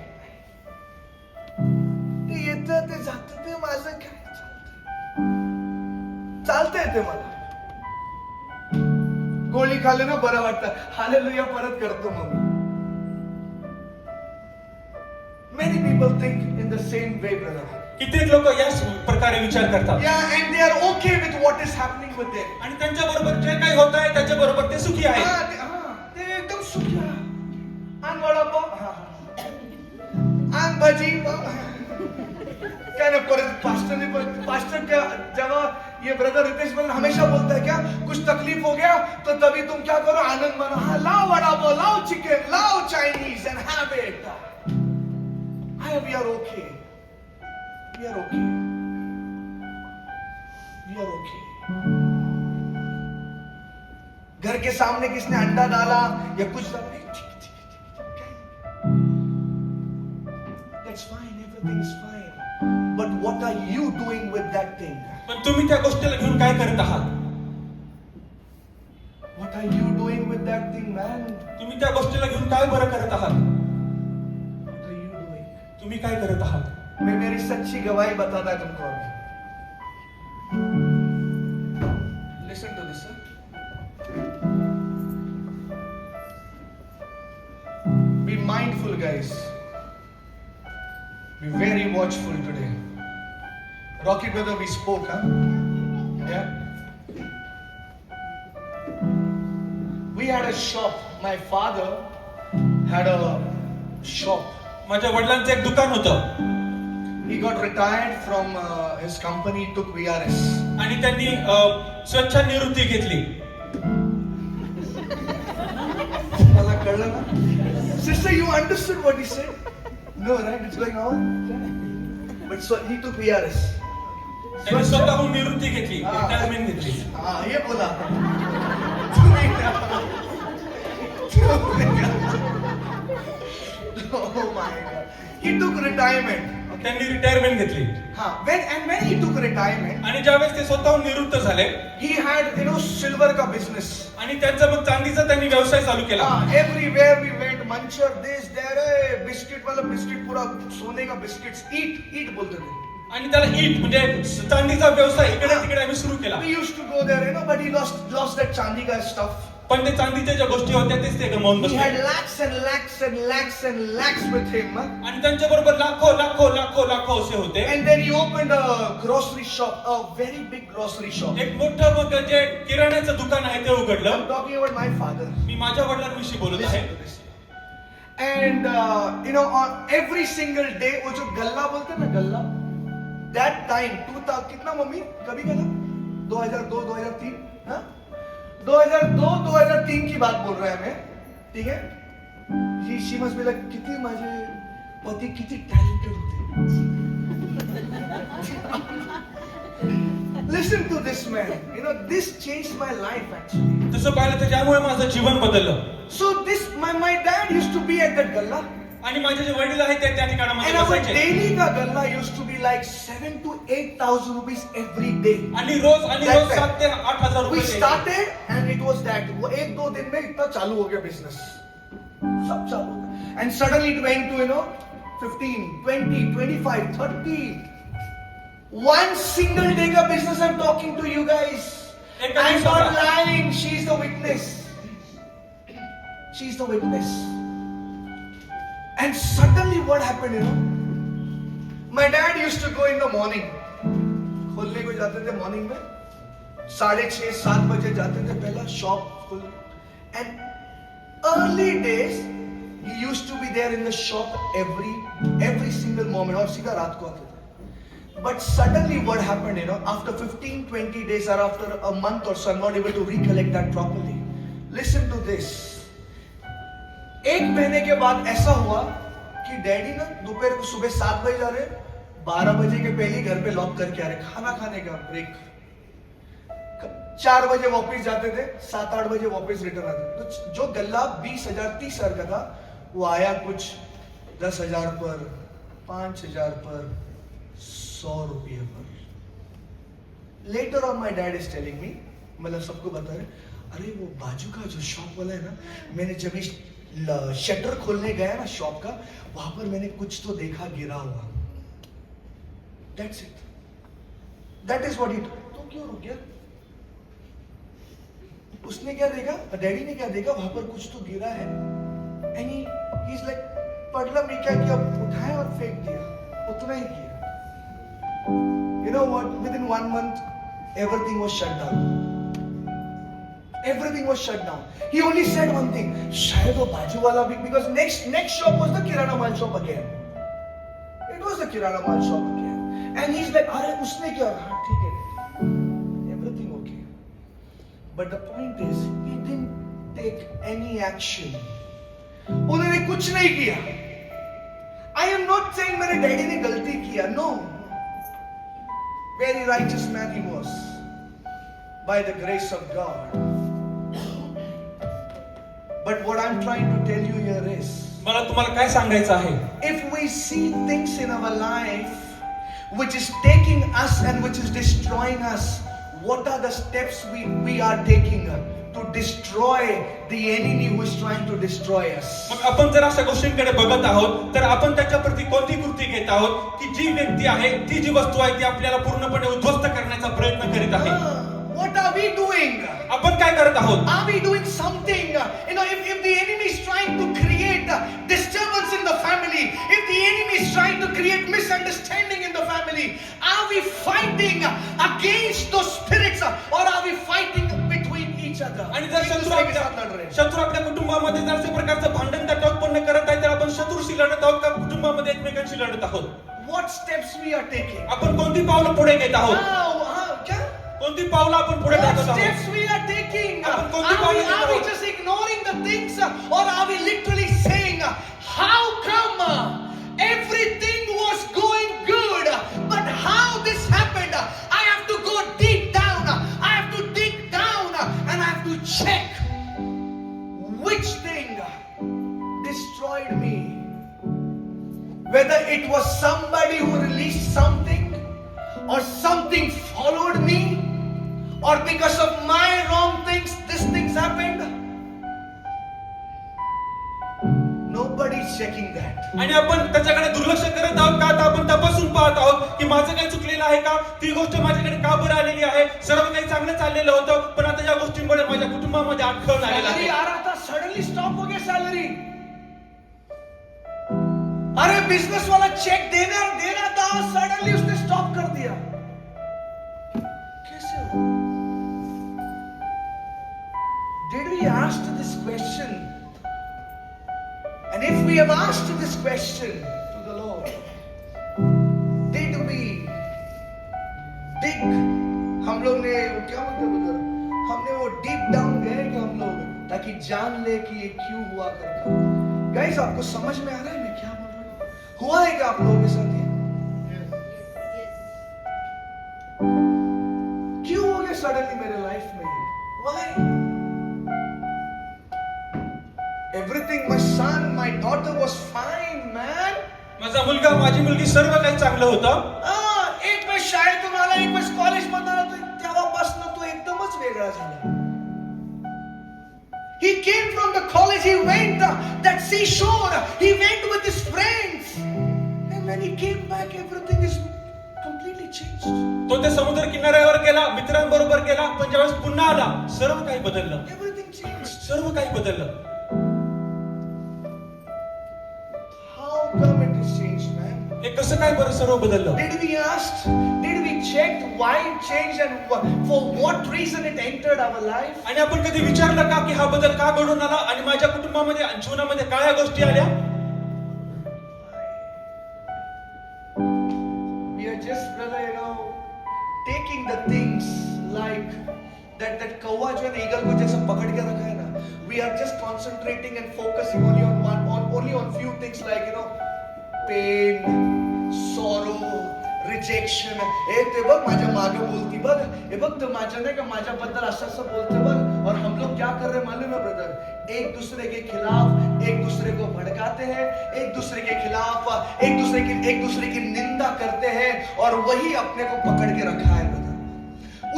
ते येतं ते जातं, ते माझं काय चालतंय ते मला. गोळी खाल्ली ना बरं वाटतं, हालेलुया परत करतो मग. Many people think in the same way, brother. कित्येक लोक याच प्रकारे विचार करतात. Yeah, and they are okay with what is happening with them. आणि त्यांच्या बरोबर जे काही होत आहे त्याच्या बरोबर ते सुखी आहे. ते एकदम सुखी आहे. आण वडापाव, आण भजी. क्या ना परत पास्टर जब ये ब्रदर रितेश बल हमेशा बोलता है क्या कुछ तकलीफ हो गया तो तभी तुम क्या करो आनंद मना. हाँ, लाओ वडापाव, लाओ चिकन, लाओ Chinese and have it. We are okay. We are okay. We are okay. घर के सामने किसने अंडा डाला या कुछ that's fine, everything is fine. But what are you doing with that thing? पण तुम्ही त्या गोष्टीला घेऊन काय करत आहात? What are you doing with that thing, man? तुम्ही त्या गोष्टीला घेऊन काय बरं करत आहात? What are you doing? तुम्ही काय करत आहात? मैं मेरी सच्ची गवाही बताता तुमको अभी. Listen to this, sir. Be mindful, guys. Be very watchful today. Rocky brother, we spoke, huh? Yeah. We had a shop. My father had a shop. माझ्या वडिलांचं एक दुकान होतं He got retired from his company, took VRS. आणि त्यांनी स्वच्छानिवृत्ती घेतली. मला कळलं ना? Sister, you understood what he said? No, right? It's going on. But so he took VRS. त्यांनी स्वतःहून निवृत्ती घेतली, रिटायरमेंट घेतली. हाँ, ये बोला. Oh my God. He took retirement. त्यांनी रिटायरमेंट घेतली. When he took retirement, आणि ज्यावेळेस ते स्वतःहून निवृत्त झाले, he had silver का business. आणि त्यांचा मग चांदीचा त्यांनी व्यवसाय चालू केला. Everywhere we went, Muncher, this, there, biscuit वाला biscuit पूरा सोने का biscuits, eat बोलते थे. आणि त्याला ईट म्हणजे चांदीचा व्यवसाय इकडे तिकडे आम्ही सुरू केला. We used to go there, but he lost that चांदी का stuff. पण ते चांदीच्या ज्या गोष्टी होत्या तेच ते गमावून He बसले. had lakhs and lakhs and lakhs and lakhs with him. आणि त्यांच्या बरोबर लाखो लाखो लाखो लाखो असे होते. And then he opened a grocery shop, a very big grocery shop. एक मोठं मग जे किराण्याचं दुकान आहे ते I'm उघडलं. talking about my father. मी माझ्या वडिलांविषयी बोलत आहे. Listen to this. And on every single day, वो जो गल्ला बोलते हैं ना गल्ला, that time 2000 कितना मम्मी कभी करा 2002 2003 हाँ 2002 2003 की बात बोल रहा है मैं, ठीक है? She must be like कितने माझे पति कितने talented होते. Listen to this man. This changed my life actually. तसं पाहिलं तर त्यामुळे माझं जीवन बदललं. So this my dad used to be at that galla. आणि माझे जे वडील आहेत ते त्या ठिकाणामध्ये And our बसायचे. daily ka galla used to be like 7,000 to 8,000 rupees every day. आणि रोज That 7 ते 8,000 We रुपये द्यायचे. started and it was that. वो एक दो दिन में इतना चालू हो गया business. सब चालू हो गया. And suddenly it went to 15, 20, 25, 30. One single day ka business I'm talking to you guys. I'm not lying. She's the witness. She's the witness. And suddenly what happened, My dad used to go in the morning. खोलने को जाते थे morning में 6:30-7 बजे जाते थे पहला shop खोल. And early days he used to be there in the shop every single moment और सीधा रात को आते थे. But suddenly what happened, after 15-20 days or after a month or so, I'm not able to recollect that properly. Listen to this. एक महीने के बाद ऐसा हुआ कि डैडी ना दोपहर को सुबह 7 बजे जा रहे, 12 बजे के पहले ही घर पे लॉक करके आ रहे, खाना खाने का ब्रेक. 4 बजे वापस जाते थे, 7-8 बजे वापस रिटर्न आते. तो जो गल्ला 20,000 30,000 का था वो आया कुछ 10,000 पर, 5,000 पर, 100 रुपये पर. Later on my dad is telling me, मतलब सबको बता रहे, अरे वो बाजू का जो शॉप वाला है ना, मैंने जब इस शटर खोलने गया ना शॉप का, वहां पर मैंने कुछ तो देखा गिरा हुआ. That's it. That is what he told. तो क्यों रुक गया? उसने क्या देखा? डैडी ने क्या देखा? वहां पर कुछ तो गिरा है. And he's like, पटला में क्या किया? उठाया और फेंक दिया. उतना ही किया. You know what? Within 1 month, everything was shut down. Everything was shut down. He only said one thing. शायद वो बाजू वाला भी, because next shop was the Kirana Mal shop again. It was the Kirana Mal shop again. And he's like, अरे उसने क्या? हाँ ठीक है. Everything okay. But the point is, he didn't take any action. उन्होंने कुछ नहीं किया. I am not saying मेरे डैडी ने गलती किया. No. Very righteous man he was. By the grace of God. But what I'm trying to tell you here is, मला तुम्हाला काय सांगायचं आहे? if we see things in our life which is taking us and which is destroying us, what are the steps we are taking to destroy the enemy who is trying to destroy us? मग आपण जर अशा गोष्टींकडे बघत आहोत तर आपण त्याच्याप्रती कोणती कृती घेत आहोत की जी व्यक्ती आहे, ती जी वस्तू आहे ती आपल्याला पूर्णपणे उद्ध्वस्त करण्याचा प्रयत्न करीत आहे. What are we doing? आपण काय करत आहोत? Are we doing something? If the enemy is trying to create disturbance in the family, if the enemy is trying to create misunderstanding in the family, are we fighting against those spirits or are we fighting between each other? आणि जर शत्रू आपल्या कुटुंबामध्ये जर अशा प्रकारचं भांडण तटवपण करत आहे तर आपण शत्रूशी लढत आहोत का कुटुंबामध्ये एकमेकांशी लढत आहोत? What steps we are taking? आपण कोणती पावलं पुढे घेत आहोत? क्या? कोणती पावलं आपण पुढे What टाकत steps आहोत? we are taking? आपण कोणती पावलं घेत Are we आहोत? just ignoring the things or are we literally saying, how come everything was going good, but how this happened? I have to go deep down. I have to dig down and I have to check which thing destroyed me. Whether it was somebody who released something or something followed me, or because of my wrong things, these things happened. Nobody's checking that. आणि आपण त्याच्याकडे दुर्लक्ष करत आहोत का? आता आपण तपासून पाहत आहोत की माझं काय चुकलेलं आहे का? ती गोष्ट माझ्याकडे का बरं आलेली आहे? सर्व काही चांगलं चाललेलं होतं, पण आता या गोष्टींमुळे माझ्या कुटुंबामध्ये अडखळ आलेला सैलरी आहे. आ रहा था, सडनली स्टॉप हो गया सैलरी. अरे बिजनेस वाला चेक देना था, सडनली उसने स्टॉप कर दिया. कैसे हो? Did we ask this question? And if we have asked this question to the Lord, did we dig? हम लोग ने क्या मतलब उधर? हमने वो डीप डाउन गए कि हम लोग, ताकि जान ले कि ये क्यों हुआ करके. गाइस, आपको समझ में आ रहा है मैं क्या बोल रहा हूँ? हुआ है क्या आप लोगों के साथ ये? क्यों हो गया सडनली मेरे लाइफ में? Why? Everything, my son, my daughter was fine, man. माझा मुलगा, माझी मुलगी, सर्व काही चांगलं होतं. एक वेळेस शाळेतून आला, एक वेळेस कॉलेजमधून आला, तेव्हापासून तो एकदमच वेगळा झाला. He came from the college, he went that seashore, he went with his friends, and when he came back, everything is completely changed. तो त्या समुद्र किनाऱ्यावर गेला, मित्रांबरोबर गेला, पण ज्यावेळेस पुन्हा आला, सर्व काही बदललं. Everything changed. सर्व काही बदललं. How come it is changed, man? हे कसं काय बरं सर्व बदललं? Did we ask? Did we check why it changed and for what reason it entered our life? आणि आपण कधी विचारलं का की हा बदल का घडून आला आणि माझ्या कुटुंबामध्ये आणि जीवनामध्ये काय या गोष्टी आल्या? We are just, brother, taking the things like that कौवा जो है ना, ईगल को जैसे पकड़ के रखा है ना, we are just concentrating and focusing only on few things like, pain, sorrow, rejection. ते बघ माझ्या मागे बोलती बघ, हे बघ तो माझ्या नाही का माझ्याबद्दल असं बोलते बघ. और हम लोग क्या कर रहे हैं मालूम है ब्रदर? एक दूसरे के खिलाफ एक दूसरे को भड़काते हैं, एक दूसरे के खिलाफ एक दूसरे की निंदा करते हैं, और वही अपने को पकड़ के रखा है ब्रदर.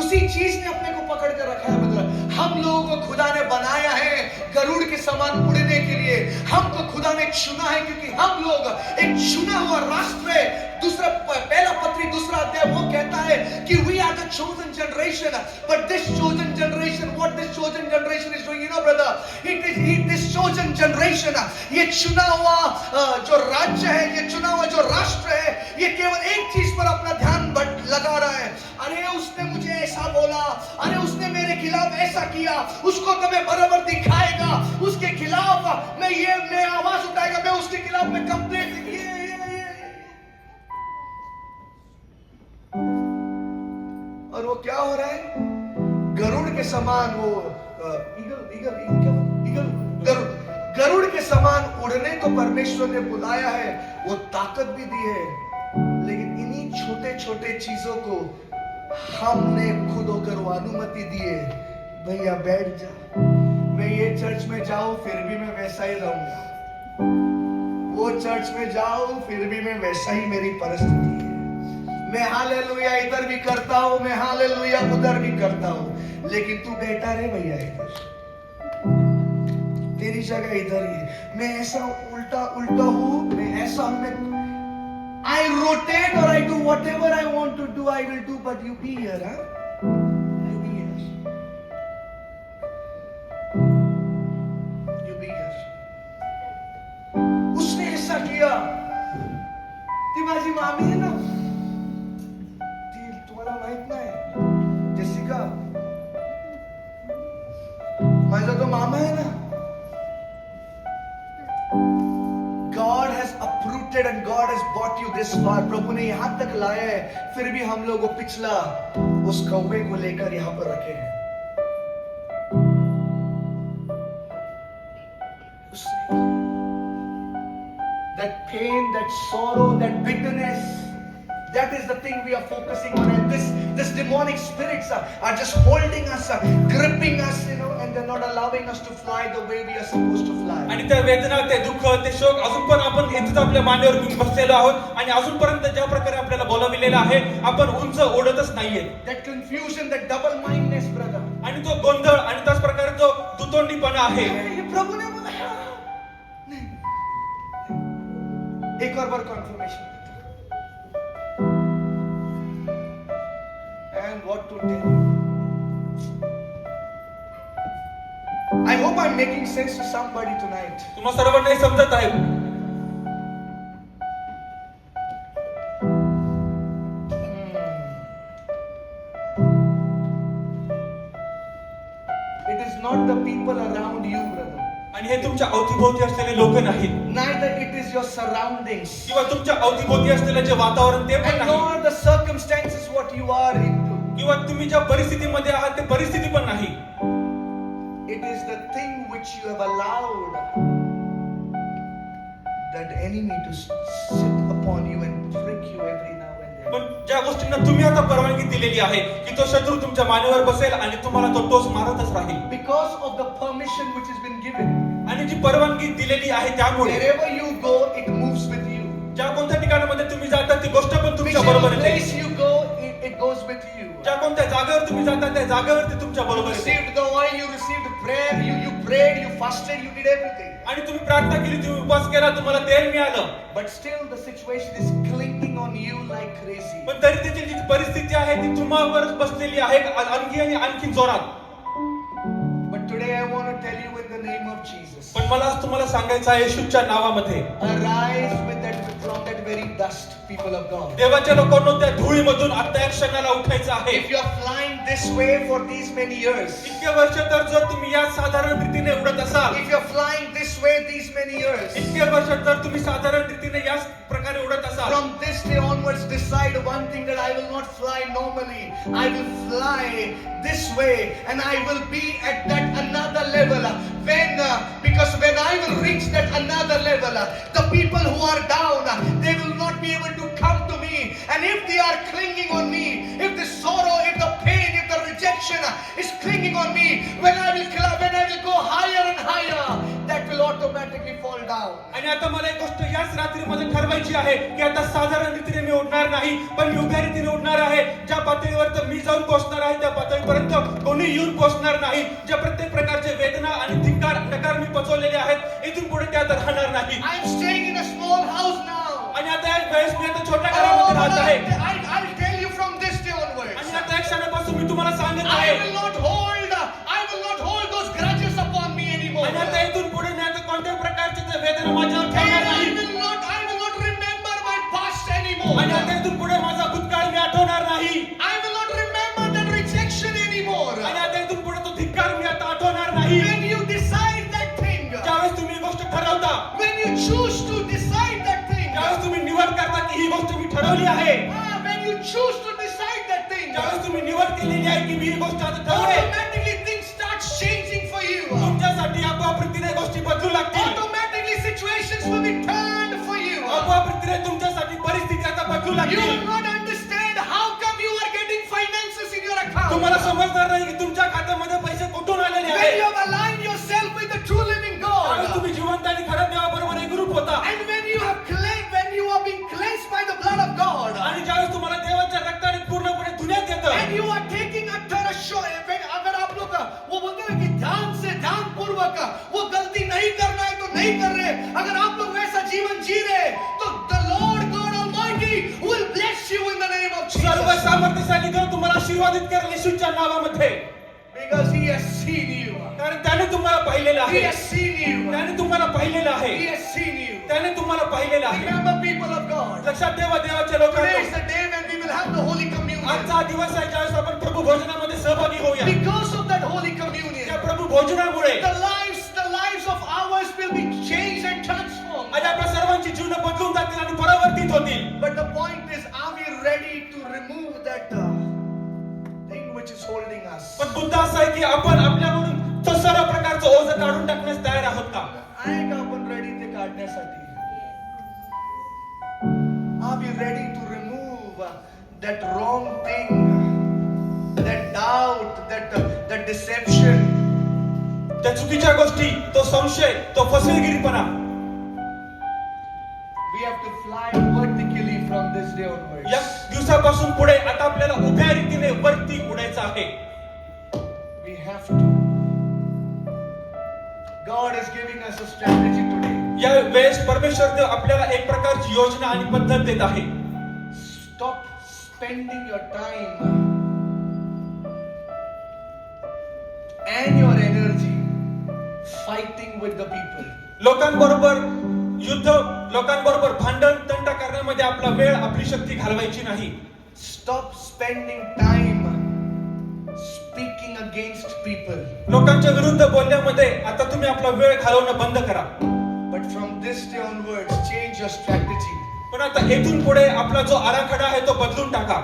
उसी चीज ने अपने को पकड़ कर रखा है ब्रदर. हम लोगों को खुदा ने बनाया है गरुड़ के समान उड़ने के लिए. हमको खुदा ने चुना है क्योंकि हम लोग एक चुना हुआ राष्ट्र है. पहला पत्री 2 अध्याय वो कहता है कि we are the chosen generation. But this chosen generation, what this chosen generation is doing, brother, this chosen generation, ये चुना हुआ जो राज्य है, ये चुना हुआ जो राष्ट्र है, ये केवल एक चीज पर अपना ध्यान लगा रहा है. अरे उसने मुझे ऐसा बोला, अरे उसने मेरे खिलाफ ऐसा किया, उसको तो मैं बराबर दिखाएगा, उसके खिलाफ मैं आवाज उठाएगा, मैं उसके खिलाफ में कंप्लेंट. और वो क्या हो रहा है? गरुड़ के समान वो गरुड़ के समान उड़ने को परमेश्वर ने बुलाया है, वो ताकत भी दी है, लेकिन इन्हीं छोटे छोटे चीजों को हमने खुद होकर वो अनुमति दी है. भैया बैठ जा, मैं ये चर्च में जाऊं फिर भी मैं वैसा ही रहूंगा, वो चर्च में जाऊं फिर भी मैं वैसा ही मेरी परिस्थिति है. मैं हालेलुया इधर भी करता हूं, मैं हालेलुया उधर भी करता हूं, लेकिन तू बैठा रहे भैया इधर, तेरी जगह इधर ही है. मैं ऐसा उल्टा हूं, मैं ऐसा हूं, मैं I rotate or I do whatever I want to do, I will do, but you be here, huh? You be here. You be here. उसने ऐसा किया. ती माझी मामी है ना, ती तुम्हाला माहित नाही, जेसिका, माझा तो मामा है ना. God has uprooted and God has brought you this far. प्रभु ने यहां तक लाया है, फिर भी हम लोग वो पिछला उस कौवे को लेकर यहां पर रखे हैं. That pain, that sorrow, that bitterness, that is the thing we are focusing on. And this demonic spirits are just holding us, gripping us, and they're not allowing us to fly the way we are supposed to fly. आणि त्या वेदना, ते दुःख, ते शोक अजून पण आपण इथेच आपल्या मांडीवर घेऊन बसलेलो आहोत आणि अजूनपर्यंत ज्या प्रकारे आपल्याला बोलाविलेलं आहे आपण उंच ओढतच नाहीये. That confusion, that double mindedness, brother. आणि तो गोंधळ आणि त्याच प्रकारे जो दुतोंडीपणा आहे. प्रभु ने बोला एक और बार confirmation. And got to tell you. I hope I'm making sense to somebody tonight. तुम्हा सर्वांनाही समजत आहे. It is not the people around you, brother. आणि हे तुमच्या अवतीभोवती असलेले लोक नाहीत, Neither it is your surroundings. किंवा तुमच्या अवतीभोवती असलेले जे वातावरण ते पण And नाही, nor the circumstances what you are into. किंवा तुम्ही ज्या परिस्थितीमध्ये आहात ते परिस्थिती पण नाही. It is the thing which you have allowed that enemy to sit upon you and prick you every now and then. पण ज्या गोष्टींना तुम्ही आता परवानगी दिलेली आहे की तो शत्रू तुमच्या मानेवर बसेल आणि तुम्हाला तो टोच मारतच राहील, Because of the permission which has been given. आणि जी परवानगी दिलेली आहे त्यामुळे Wherever you go, it moves with you. ज्या कोणत्या ठिकाणामध्ये तुम्ही जाता ती गोष्ट पण तुमच्या Whichever बरोबर येते. place you go, it goes with you. ज्या कोणत्या जागेवर तुम्ही जाता त्या जागेवर ती तुमच्या You बरोबर येते. received the oil, you received prayer, you prayed, you fasted, you did everything. आणि तुम्ही प्रार्थना केली, तुम्ही उपवास केला, तुम्हाला तेल मिळालं, But still the situation is clinging on you like crazy. पण तरी त्याची जी परिस्थिती आहे ती तुम्हावर बसलेली आहे आणखी आणि आणखी जोरात. But today I want to tell you in the name of Jesus. पण मला आज तुम्हाला सांगायचं आहे येशूच्या नावामध्ये, Arise from that very dust, people of God. देवाच्या लोकांनो त्या धुळीमधून आता या क्षणाला उठायचं आहे. If you are flying this way for these many years, इतके वर्ष तर जर तुम्ही या साधारण रीतीने उडत असाल, if you are flying this way these many years, इतके वर्ष तर तुम्ही साधारण रीतीने याच प्रकारे उडत असाल, from this day onwards decide one thing, that I will not fly normally. I will fly this way and I will be at that another level. Because when I will reach that another level, the people who are down, they will not be able to come to me. And if they are clinging on me, if the sorrow, if the pain, if the rejection is clinging on me, when I will go higher and higher, that will automatically fall down. आणि आता मला एक गोष्ट याच रात्रीमध्ये ठरवायची आहे की आता साधारण रीतीने मी उडणार नाही, पण मी उभ्या रीतीने उडणार आहे. ज्या पातळीवर तर मी जाऊन पोहोचणार आहे त्या पातळीपर्यंत कोणी येऊन पोहोचणार नाही. ज्या प्रत्येक प्रकारचे वेदना आणि धिक्कार नकार मी पचवलेले आहेत, इथून पुढे त्या आता राहणार नाही. I am staying in a small house now. आणि आता या वेळेस मी आता छोट्या घरामध्ये राहत आहे. I'll tell you from this day onwards. आणि आता एक क्षणापासून मी तुम्हाला सांगत I आहे, will not hold those grudges upon me anymore. आणि आता इथून पुढे मी आता कोणत्याही प्रकारचे ते वेदना माझ्यावर ठेवणार I नाही. will not remember my past anymore. आणि आता इथून पुढे माझा भूतकाळ मी आठवणार नाही. I will not remember that rejection anymore. आणि आता इथून पुढे तो धिक्कार मी आता आठवणार नाही. When you decide that thing, ज्यावेळेस तुम्ही ही गोष्ट ठरवता, when you choose to decide that thing, ज्यावेळेस तुम्ही निवड करता की ही गोष्ट मी ठरवली आहे, when you choose to decide that thing, ज्यावेळेस तुम्ही निवड केलेली आहे की मी ही गोष्ट आता ठरवली, automatically things start changing for you. तुमच्यासाठी आपोआप रीतीने गोष्टी बदलू लागतील. Automatically situations will be turned for you. आपोआप रीतीने तुमच्यासाठी परिस्थिती आता बदलू You लागतील. will not understand how come you are getting finances in your account. तुम्हाला समजणार नाही की तुमच्या खात्यामध्ये पैसे कुठून आलेले When आहेत. you have aligned yourself with the true living त्यावेळेस God, तुम्ही जिवंत आणि खऱ्या देवाबरोबर एकरूप होता. and when you are being cleansed by the blood of God, आणि ज्यावेळेस तुम्हाला देवाच्या रक्ताने पूर्णपणे धुण्यात येतं, and you are taking a अगर आप लोग वो बोलते हैं कि ध्यान पूर्वक वो गलती नहीं करना है तो नहीं कर रहे, अगर आप लोग वैसा जीवन जी रहे तो the Lord God Almighty will bless you in the name of serve Jesus, सामर्थ्यशाली देव तुम्हाला आशीर्वादित करेल येशूच्या नावामध्ये. because He has seen you. कारण त्याने तुम्हाला पाहिलेलं He आहे. has seen you. त्याने तुम्हाला पाहिलेलं आहे. He has seen you. त्याने तुम्हाला पाहिलेलं आहे. Remember, people of God, लक्षात ठेवा देवाच्या today लोकांनो, is the day when we will have the Holy Communion. आजचा हा दिवस आहे ज्यावेळेस आपण प्रभू भोजनामध्ये सहभागी होऊया. Because of that Holy Communion, त्या प्रभू भोजनामुळे the lives of ours will be changed and transformed. आज आपल्या सर्वांची जीवन बदलून जातील आणि परावर्तित होतील. But the point is, are we ready to remove that thing which is holding us? पण मुद्दा असा आहे की आपण आपल्याकडून तो सर्व प्रकारचं ओझं काढून टाकण्यास तयार आहोत का? आहे का आपण ready ते काढण्यासाठी? Are we ready to remove that wrong thing, that doubt, that deception? त्या चुकीच्या गोष्टी, तो संशय, तो फसवेगिरीपणा. We have to fly vertically from this day onwards. या दिवसापासून पुढे आता आपल्याला उभ्या रीतीने वरती उडायचं आहे. We have to. God is giving us a strategy today. या वेळेस परमेश्वर देव आपल्याला एक प्रकारची योजना आणि पद्धत देत आहे. Stop spending your time and your energy fighting with the people. लोकांबरोबर युद्ध, लोकांबरोबर भांडण तंटा करण्यामध्ये आपला वेळ, आपली शक्ती घालवायची नाही. Stop spending time speaking against people. लोकांच्या विरुद्ध बोलण्यामध्ये आता तुम्ही आपला वेळ घालवणं बंद करा. But from this day onwards, change your strategy. पण आता येथून पुढे आपला जो आराखडा आहे तो बदलून टाका.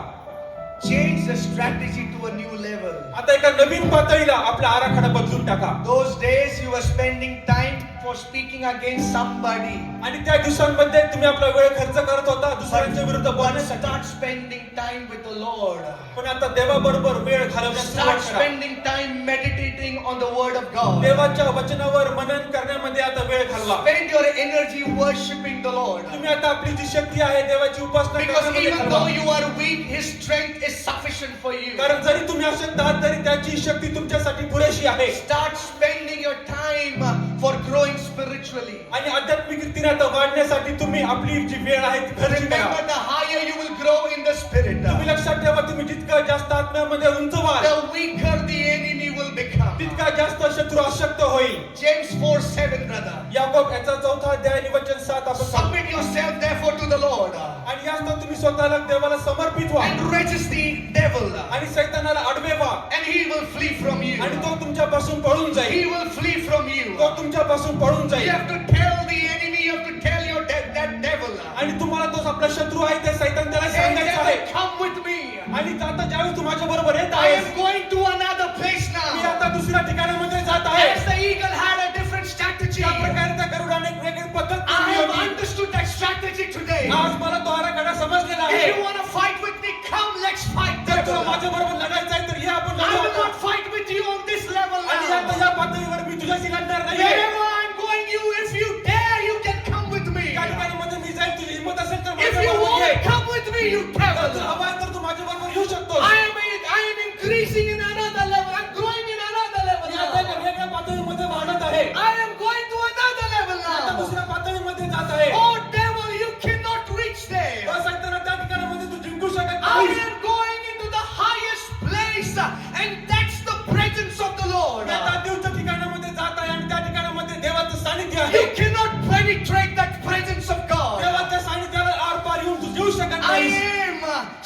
Change the strategy to a new level. आता एका नवीन पातळीला आपला आराखडा बदलून टाका. Those days you were spending time for speaking against somebody. आणि त्या दिवसांमध्ये तुम्ही आपला वेळ खर्च करत होता दुसऱ्यांच्या विरुद्ध बोलण्यासाठी. Start spending time with the Lord. पण आता देवाबरोबर वेळ घालवण्यास Start सुरुवात करा. spending time meditating on the word of God. देवाच्या वचनावर मनन करण्यामध्ये आता वेळ घालवा. Spend your energy worshiping the Lord. तुम्ही आता आपली जी शक्ती आहे देवाची उपासना Because करण्यामध्ये even घालवा. though you are weak, His strength is sufficient for you. कारण जरी तुम्ही अशक्त आहात तरी त्याची शक्ती तुमच्यासाठी पुरेशी आहे. Start spending your time for growing spiritually. आणि आध्यात्मिक रीतीने आता वाढण्यासाठी तुम्ही आपली जी वेळ आहे ती खर्च करा. Remember, the higher you will grow in the spirit, तुम्ही लक्षात ठेवा, तुम्ही जितकं जास्त आत्म्यामध्ये उंच व्हाल the weaker the enemy will become. तितका जास्त शत्रू अशक्त होईल. James 4:7, brother. याकोब याचा 4th अध्याय आणि वचन 7 आपण सांगू. Submit yourself therefore to the Lord, आणि यास्तव तुम्ही स्वतःला देवाला समर्पित व्हा and resist the devil, आणि सैतानाला अडवे व्हा and he will flee from you. आणि तो तुमच्यापासून पळून He जाईल. will flee from you. तो तुमच्यापासून पळून You जाईल. have to tell the enemy, you have to tell your that devil, आणि तुम्हाला तो आपला शत्रू आहे ते सैतान त्याला hey सांगायचं आहे. devil, come with me. आणि आता ज्यावेळेस तू माझ्या बरोबर येत I आहेस, am going to another place me now. आता दुसऱ्या ठिकाणामध्ये जात आहे. As the eagle had a different strategy, त्या प्रकारे त्या गरुडाने एक वेगळी पद्धत I केली have होती. understood that strategy today. आज मला तो आराखडा समजलेला If आहे. you want to fight with me, come, let's fight. जर तुला devil. माझ्या बरोबर लढायचं आहे तर ये आपण I लढू will आता. not fight with you on this level आणि आता now. या पातळीवर मी तुझ्याशी लढणार नाहीये. Wherever I'm going, if you dare, you can come with me. त्या ठिकाणामध्ये मी जाईल, तुझी हिंमत असेल तर If माझ्या you बरोबर ये. won't come with me, you जर तुला devil. हवं आहे तर तू माझ्या बरोबर येऊ शकतोस. I am increasing in another level. I'm growing in another level मी आता एका now. वेगळ्या पातळीमध्ये वाढत आहे. I am going to another level आता now. दुसऱ्या पातळीमध्ये जात आहे. Oh devil, you cannot reach there. तो सैताना त्या ठिकाणामध्ये तू जिंकू शकत I नाही. am going into the highest place, and that's the presence of the Lord. मी आता अतिउच्च ठिकाणामध्ये जात आहे आणि त्या ठिकाणामध्ये देवाचं सानिध्य You आहे. cannot penetrate that presence of God. देवाच्या सानिध्याला आरपार येऊन तू येऊ शकत I नाही. am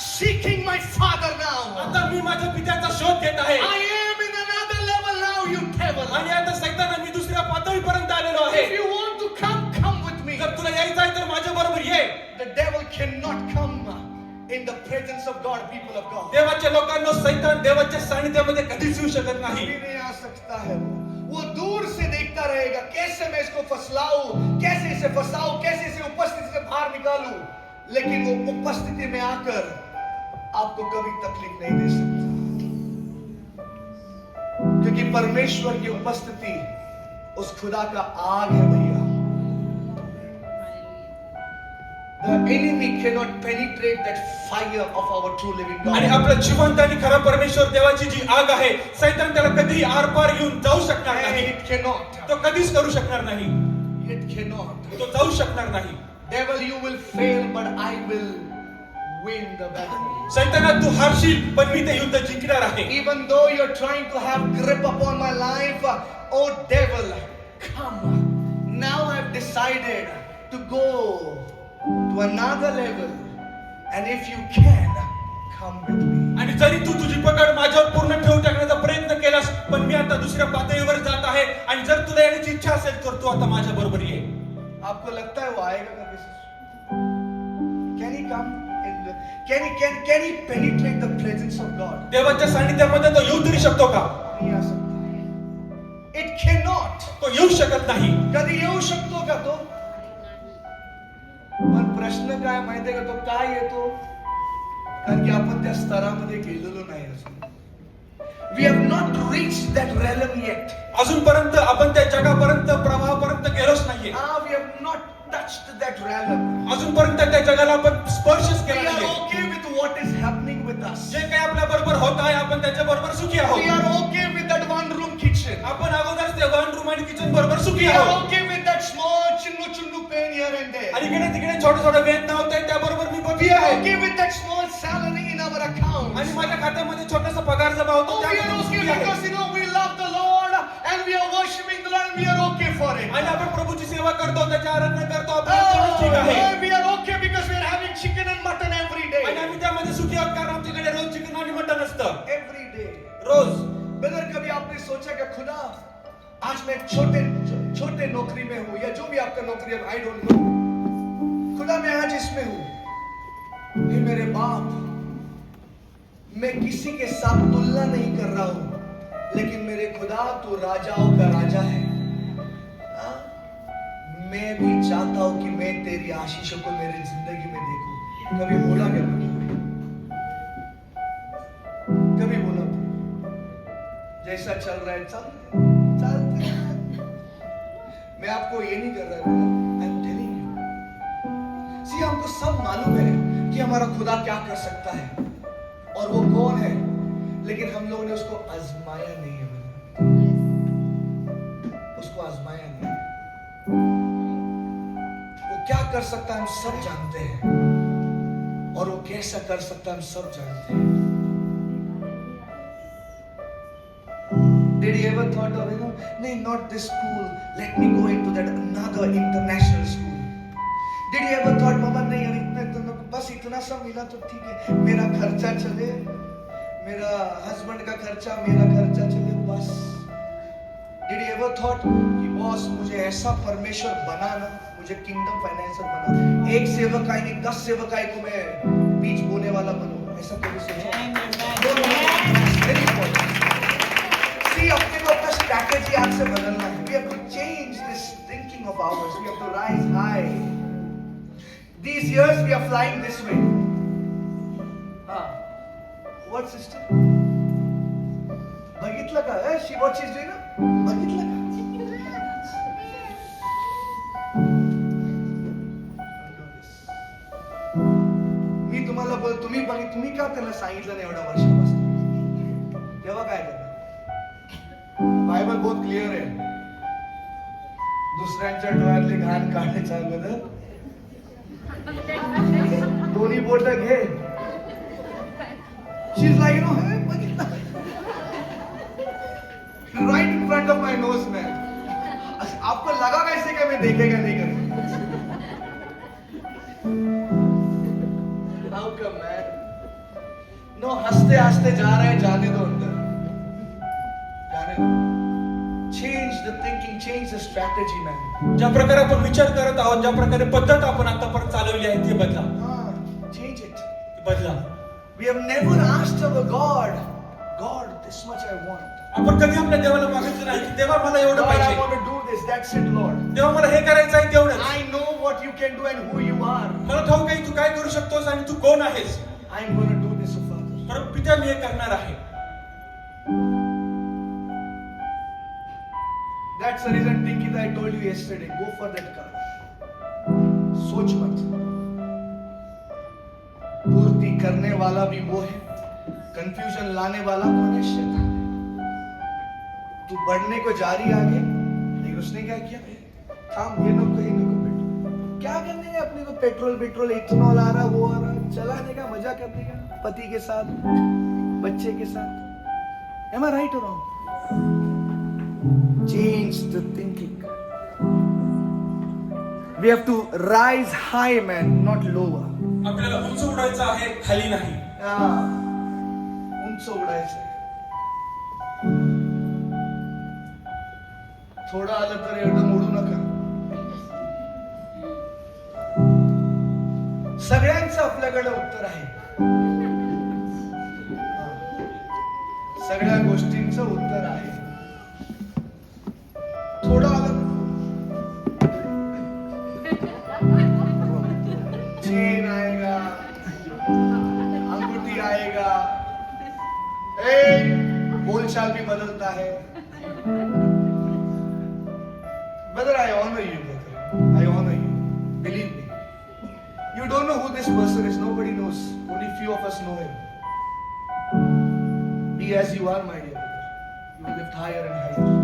seeking my Father now. आता मी माझ्या पित्याचा शोध घेत आहे. I am in another level now, you devil. आणि आता सैताना मी दुसऱ्या पातळीपर्यंत आलेलो आहे. If you want to come, come with me. जर तुला यायचं आहे तर माझ्या बरोबर ये. The devil cannot come in the presence of God, people of God. देवाच्या लोकांना सैतान देवाच्या सानिध्यामध्ये कधीच येऊ शकत नाही. कभी नहीं आ सकता है वो दूर से देखता रहेगा, कैसे मैं इसको फसलाऊं, कैसे इसे फंसाऊं, कैसे इसे उपस्थिति से बाहर निकालूं, लेकिन वो उपस्थिति में आकर आपको कभी तकलीफ नहीं दे सकता, क्योंकि परमेश्वर की उपस्थिति उस खुदा का आग है भैया. The enemy cannot penetrate that fire of our true living आणि God. आपलं जिवंत आणि खरा परमेश्वर देवाची जी आग आहे, सैतान त्याला कधीही आरपार येऊन जाऊ शकणार And नाही. it cannot. तो कधीच करू शकणार नाही. It cannot. तो जाऊ शकणार नाही. Devil, you will fail, but I will win the battle. सैताना तू हारशील पण मी ते युद्ध जिंकणार आहे. Even though you're trying to have grip upon my life, oh devil, come. Now I've decided to go to another level, and if you can, come with me. आणि जरी तू तुझी पकड माझ्यावर पूर्ण ठेवून टाकण्याचा प्रयत्न केलास पण मी आता दुसऱ्या पातळीवर जात आहे. आणि जर तुला येण्याची इच्छा असेल तर तू आता माझ्या बरोबर ये. आपको लगता है वो आएगा कभी से? Can he come? Can he penetrate the presence of God? देवाच्या सानिध्यामध्ये तो येऊ तरी शकतो का? नहीं आ सकता. It cannot. तो येऊ शकत नाही. कधी येऊ शकतो का तो? पण प्रश्न काय माहितीये का, तो काय येतो? कारण की आपण त्या स्तरामध्ये गेलेलो नाही अजून. We have not reached that realm yet. अजूनपर्यंत आपण त्या जगापर्यंत प्रवाहापर्यंत गेलोच नाहीये. We have not touched that realm. अजूनपर्यंत त्या जगाला आपण स्पर्शच We केला are नाहीये. okay with what is happening with us. जे काही आपल्या बरोबर होत आहे आपण त्याच्या बरोबर सुखी We आहोत. are okay with that one room kitchen. आपण अगोदर ते वन रूम आणि किचन बरोबर सुखी We are आहोत. okay with that small chunnu pain here and there. आणि इकडे तिकडे छोटे छोटे वेद नव्हते त्याबरोबर मी We बघी are आहे. okay with that small salary in our account. आणि माझ्या खात्यामध्ये छोटासा पगार जमा होतो Oh, we त्यामध्ये are मी okay सुखी आहे. because we love the Lord. प्रभूची सेवा करतो, त्याची आराधना करतो, आपल्याला तेवढंच ठीक आहे. We are okay because we are having chicken and mutton every day. आणि आम्ही त्यामध्ये सुखी आहोत कारण आमच्याकडे रोज चिकन आणि मटण असतं. Every day. रोज. ब्रदर, कभी आपने सोचा कि खुदा आज मैं छोटे नौकरी में हूं या जो भी आपका नौकरी है, आई डोंट नो, खुदा मैं आज इसमें हूं, हे मेरे बाप, मैं किसी के साथ तुलना नहीं कर रहा हूं, लेकिन मेरे खुदा तू राजाओं का राजा है. हाँ? मैं भी चाहता हूं कि मैं तेरी आशीषों को मेरी जिंदगी में देखूं. कभी बोला क्या? कभी बोला जैसा चल रहा है चलते हैं. मैं आपको ये नहीं कर रहा हूं, आई एम टेलिंग यू. सी, हमको सब मालूम है कि हमारा खुदा क्या कर सकता है और वो कौन है, लेकिन हम लोगों ने उसको आजमाया नहीं है. उसको आजमाया नहीं है. वो क्या कर सकता है हम सब जानते हैं, और वो कैसा कर सकता है हम सब जानते हैं. Did he ever thought of, no, not this school, let me go into that another international school? Did he ever thought, mama, नहीं यार इतना बस इतना सा मिला तो ठीक है, मेरा खर्चा चले, मेरा हस्बैंड का खर्चा, मेरा खर्चा चले, बस. Did he ever thought कि बॉस मुझे ऐसा परमेश्वर बनाना, मुझे किंगडम फाइनेंसर बना, एक सेवकाई नहीं 10 सेवकाई को मैं बीच बोने वाला बनूं, ऐसा कभी सोचा? See, अपने को अपना स्ट्रैटेजी आज से बदलना है. We have to change this thinking of ours. We have to rise high. These years we are flying this way. What sister? बघितलं का? She what she's doing? बघितलं का? मी तुम्हाला बोल, तुम्ही का त्याला सांगितलं नाही एवढ्या वर्षापासून? तेव्हा काय झालं? बायबल बहुत क्लियर आहे. दुसऱ्यांच्या डोळ्यातले घाण काढायच्या अगोदर दोन्ही बोट घे. शी इज लाइक, हे बघितलं, right in front of my knows man. आपको लगा कैसे कि मैं देखेगा नहीं करूंगा? How come man? नो, हंसते हंसते जा रहे हैं, जाने दो अंदर. Change the thinking, change the strategy, man. ज्या प्रकारे आपण विचार करत आहोत, ज्या प्रकारे पद्धत आपण आतापर्यंत चालवली आहे ती बदला. Change it. बदला. We have never asked our God, this much I want. आपण कधी आपल्या देवाला मागितलं नाही की देवा मला एवढं God, I पाहिजे, want to do this. That's it, Lord. देवा मला हे करायचं आहे तेवढंच. I know what you can do and who you are. मला ठाऊक आहे तू काय करू शकतोस आणि तू कोण आहेस. I am going to do this, Father. परंतु पिता मी हे करणार आहे. That's the reason, Tinky, that I told you yesterday. Go for that car. सोच मत. पूर्ति करने वाला भी वो है, कंफ्यूजन लाने वाला कौन है? शैतान. तू बढ़ने को जा रही आगे, लेकिन उसने क्या किया? थाम, ये नको पेट्रोल. क्या करने का अपने को? पेट्रोल इथेनॉल आ रहा, वो आ रहा, चलाने का, मजा करने का, पति के साथ, बच्चे के साथ. Am I right or wrong? Change the thinking. We have to rise high, man, not lower. आपल्याला उंच उडायचं आहे, खाली नाही. उंच उडायचं. थोडं आलं तर एकदम उडू नका. सगळ्यांचं आपल्याकडे उत्तर आहे. सगळ्या गोष्टींचं उत्तर आहे. थोड़ा चेन आएगा, अंगूठी आएगा, बोलचाल भी बदलता है. Brother, I honor you, brother. I honor you. Believe me. You don't know who this person is. Nobody knows. Only few of us know him. Be as you are, my dear brother. You will lift higher and higher.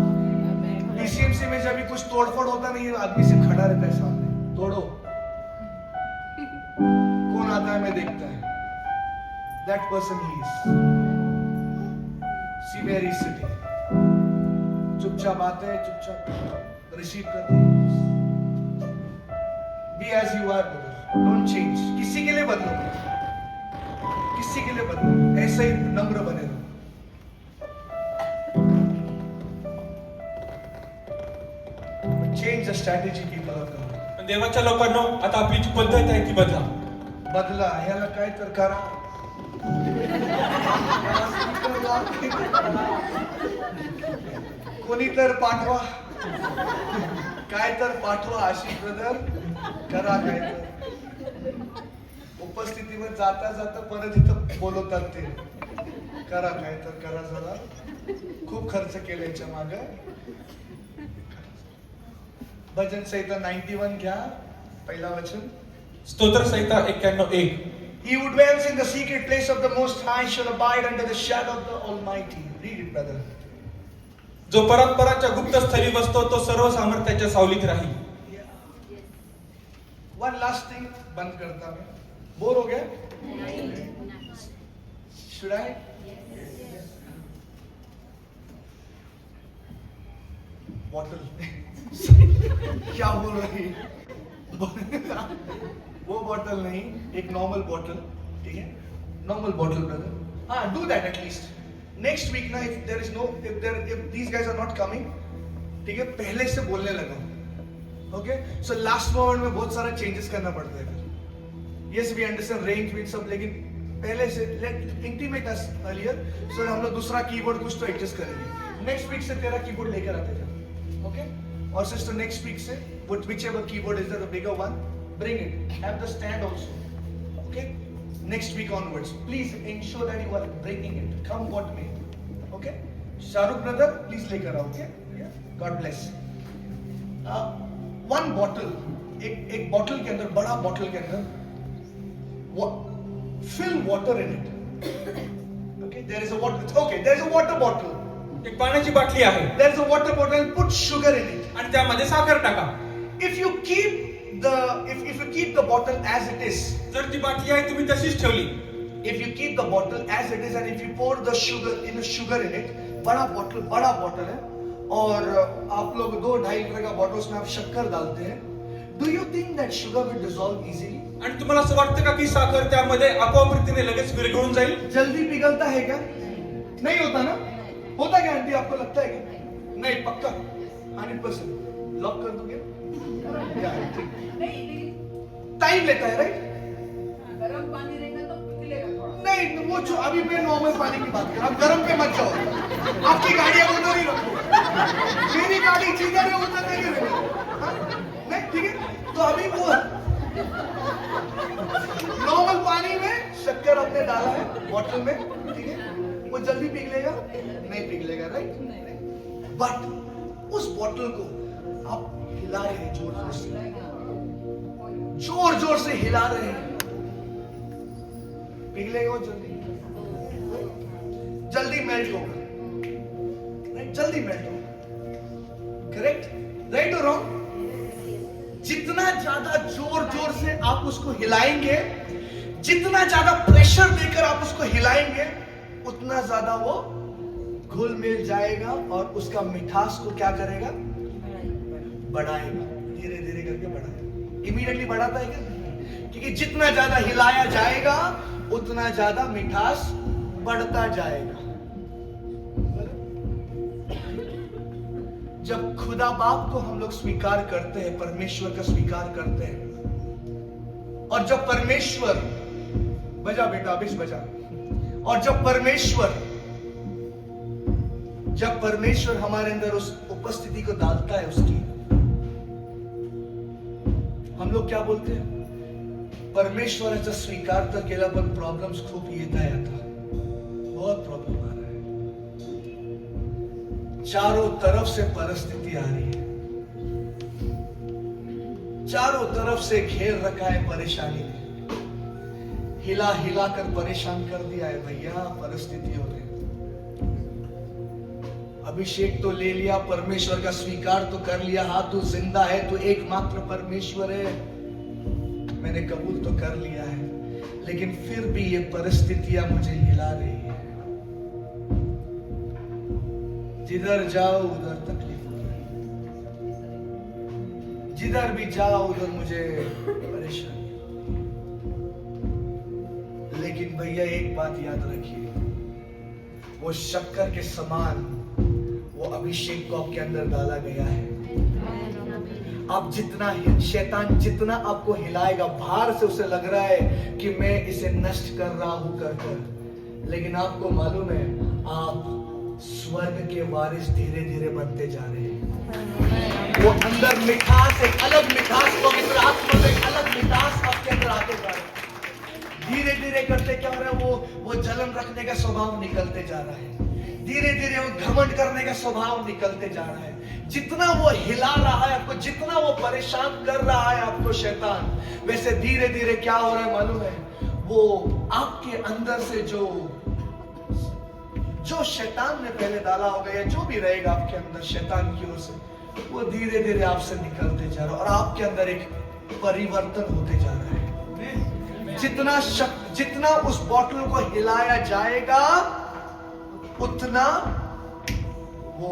DCMC में जब भी कुछ तोड़फोड़ होता नहीं है, आदमी सिर्फ खड़ा रहता है सामने. तोड़ो. कौन आता है मैं देखता है. That person he is. See where he is sitting. चुपचाप आते हैं, चुपचाप रिसीव करते हैं. Be as you are brother, don't change. किसी के लिए बदलो, किसी के लिए बदलो, ऐसे ही नम्र बने रहो। Change the strategy people of God. पण देवाच्या लोकांनो, आता आपली जी पद्धत आहे ती बदला. बदला, ह्याला काय तर करा. कोणी तर पाठवा, काय तर पाठवा. अशी ब्रदर करा काय तर. उपस्थितीवर जाता जाता परत इथं बोलवतात ते. करा काय तर करा. जरा खूप खर्च केला याच्या माग. भजन संहिता 91 घ्या, पहिला वचन. स्तोत्र संहिता 91:1. He who dwells in the secret place of the Most High shall abide under the shadow of the Almighty. Read it, brother. जो परात्पराच्या गुप्त स्थळी बसतो तो सर्व सामर्थ्याच्या सावलीत राहील. One last thing, बंद करता मैं. बोर हो गया? Should I? Bottle. क्या बोल रही? वो बॉटल नहीं, एक नॉर्मल बॉटल. ठीक है, नॉर्मल बॉटल ब्रदर. हाँ, do that at least. Next week ना, if there is no, if these guys are not coming, ठीक है, पहले से बोलने लगा. ओके, सो लास्ट मोमेंट में बहुत सारा चेंजेस करना पड़ता है. Yes we understand range with सब, लेकिन पहले से let intimate us earlier, so हम लोग दूसरा कीबोर्ड कुछ तो एडजस्ट करेंगे. नेक्स्ट वीक से तेरा कीबोर्ड लेकर आते थे. ओके, और सिस्टर नेक्स्ट वीक से whichever keyboard is there, the bigger one, bring it. Have the stand also. Okay, next week onwards, please ensure that you are bringing it, come what may. Okay, Shahrukh brother, please लेकर आओ. Okay, yeah? God bless. One bottle, एक bottle के अंदर, बड़ा bottle के अंदर, fill water in it. Okay, there is a water. Okay, there is a water bottle. एक पाण्याची बाटली आहे. There is a water bottle. Put sugar in it. आणि त्यामध्ये साखर टाका. If you keep the bottle as it is, जर ती बाटली आहे तुम्ही तशीच ठेवली, if you keep the bottle as it is and if you pour the sugar in it, बड़ा बॉटल है, और आप लोग 2-2.5 लीटर का बॉटल, उसमें आप शक्कर डालते हैं. Do you think that sugar will dissolve easily? आणि तुम्हाला असं वाटतं का की साखर त्यामध्ये आपोआप रीतीने लगेच विरघळून जाईल? जल्दी पिघलता है क्या? नहीं होता ना? होता क्या आंटी, आपको लगता है क्या? नहीं, पक्का 100%. लॉक कर दोगे? टाइम लेता है, राइट? गरम पानी रहेगा तो पिघलेगा थोड़ा. नहीं, वो जो अभी मैं नॉर्मल पानी की बात कर रहा हूँ. गर्म पे मत जाओ. आपकी गाड़ी उधर ही रखो. मेरी गाड़ी जिधर है उधर नहीं रखो. नहीं, ठीक है. तो अभी वो नॉर्मल पानी में शक्कर आपने डाला है बॉटल में, ठीक है, वो जल्दी पिघलेगा? नहीं पिघलेगा, राइट? बट उस बॉटल को आप हिला रहे हैं, जोर से हिला रहे हैं, पिघलेगा वो जल्दी मेल्ट होगा, जल्दी मेल्ट होगा. करेक्ट? राइट और रॉन्ग? जितना ज्यादा जोर से आप उसको हिलाएंगे, जितना ज्यादा प्रेशर देकर आप उसको हिलाएंगे, उतना ज्यादा वो घुल मिल जाएगा और उसका मिठास को क्या करेगा? बढ़ाएगा. धीरे धीरे करके बढ़ाएगा. इमीडिएटली बढ़ाता है क्या? क्योंकि जितना ज्यादा हिलाया जाएगा उतना ज्यादा मिठास बढ़ता जाएगा. जब खुदा बाप को हम लोग स्वीकार करते हैं, परमेश्वर का स्वीकार करते हैं, और जब परमेश्वर, बजा बेटा अभिष बजा, और जब परमेश्वर हमारे अंदर उस उपस्थिति को डालता है उसकी, हम लोग क्या बोलते हैं? परमेश्वराचा स्वीकार तर केला पण प्रॉब्लेम्स खूप येत आहे. आता बहुत प्रॉब्लम आ रहा है. चारों तरफ से परिस्थिति आ रही है, चारों तरफ से घेर रखा है परेशानी ने. हिला हिला कर परेशान कर दिया है भैया परिस्थितियों ने. अभिषेक तो ले लिया, परमेश्वर का स्वीकार तो कर लिया. हाँ, तू जिंदा है, तू एकमात्र परमेश्वर है, मैंने कबूल तो कर लिया है, लेकिन फिर भी ये परिस्थितियां मुझे हिला रही है. जिधर जाओ उधर तकलीफ हो रही है, जिधर भी जाओ उधर मुझे परेशानी। लेकिन भैया एक बात याद रखिए, वो शक्कर के समान वो अभिषेक को आपके अंदर डाला गया है। आप जितना शैतान जितना आपको हिलाएगा, बाहर से उसे लग रहा है कि मैं इसे नष्ट कर रहा हूं कर, लेकिन आपको मालूम है आप स्वर्ग के वारिस धीरे धीरे बनते जा रहे हैं। वो अंदर मिठास, एक अलग मिठास, पवित्र आत्मा में एक अलग मिठास आपके अंदर आते जा रहा है। धीरे धीरे करते क्या हो रहा है, वो जलन रखने का स्वभाव निकलते जा रहा है। धीरे धीरे वो घमंड करने का स्वभाव निकलते जा रहा है। जितना वो हिला रहा है आपको, जितना वो परेशान कर रहा है आपको शैतान, वैसे धीरे धीरे क्या हो रहा है मालूम है, वो आपके अंदर से जो शैतान ने पहले डाला होगा या जो भी रहेगा आपके अंदर शैतान की ओर से, वो धीरे धीरे आपसे निकलते जा रहा है और आपके अंदर एक परिवर्तन होते जा रहा है। जितना उस बोतल को हिलाया जाएगा उतना वो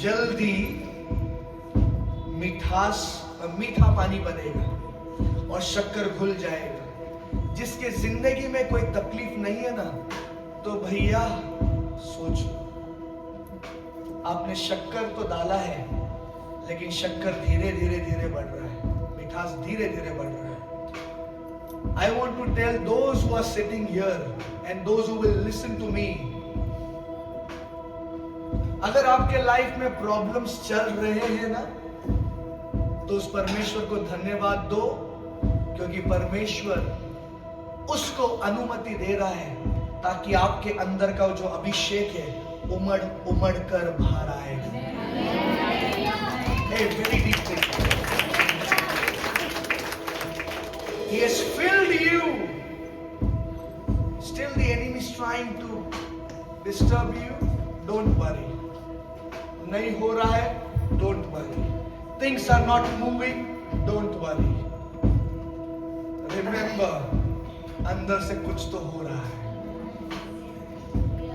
जल्दी मीठा पानी बनेगा और शक्कर घुल जाएगा। जिसके जिंदगी में कोई तकलीफ नहीं है ना, तो भैया सोचो, आपने शक्कर तो डाला है लेकिन शक्कर धीरे धीरे बढ़ रहा है, मिठास धीरे धीरे बढ़ रहा है। I want to tell those who are sitting here and those who will listen to me, अगर आपके लाइफ में प्रॉब्लम्स चल रहे हैं ना, तो उस परमेश्वर को धन्यवाद दो, क्योंकि परमेश्वर उसको अनुमति दे रहा है ताकि आपके अंदर का जो अभिषेक है उमड़ कर बाहर आएगा। Hey, very deep thing. He has filled you. Still the enemy is trying to disturb you. Don't worry. नहीं हो रहा है, don't worry. Things are not moving, don't worry. Remember, अंदर से कुछ तो हो रहा है.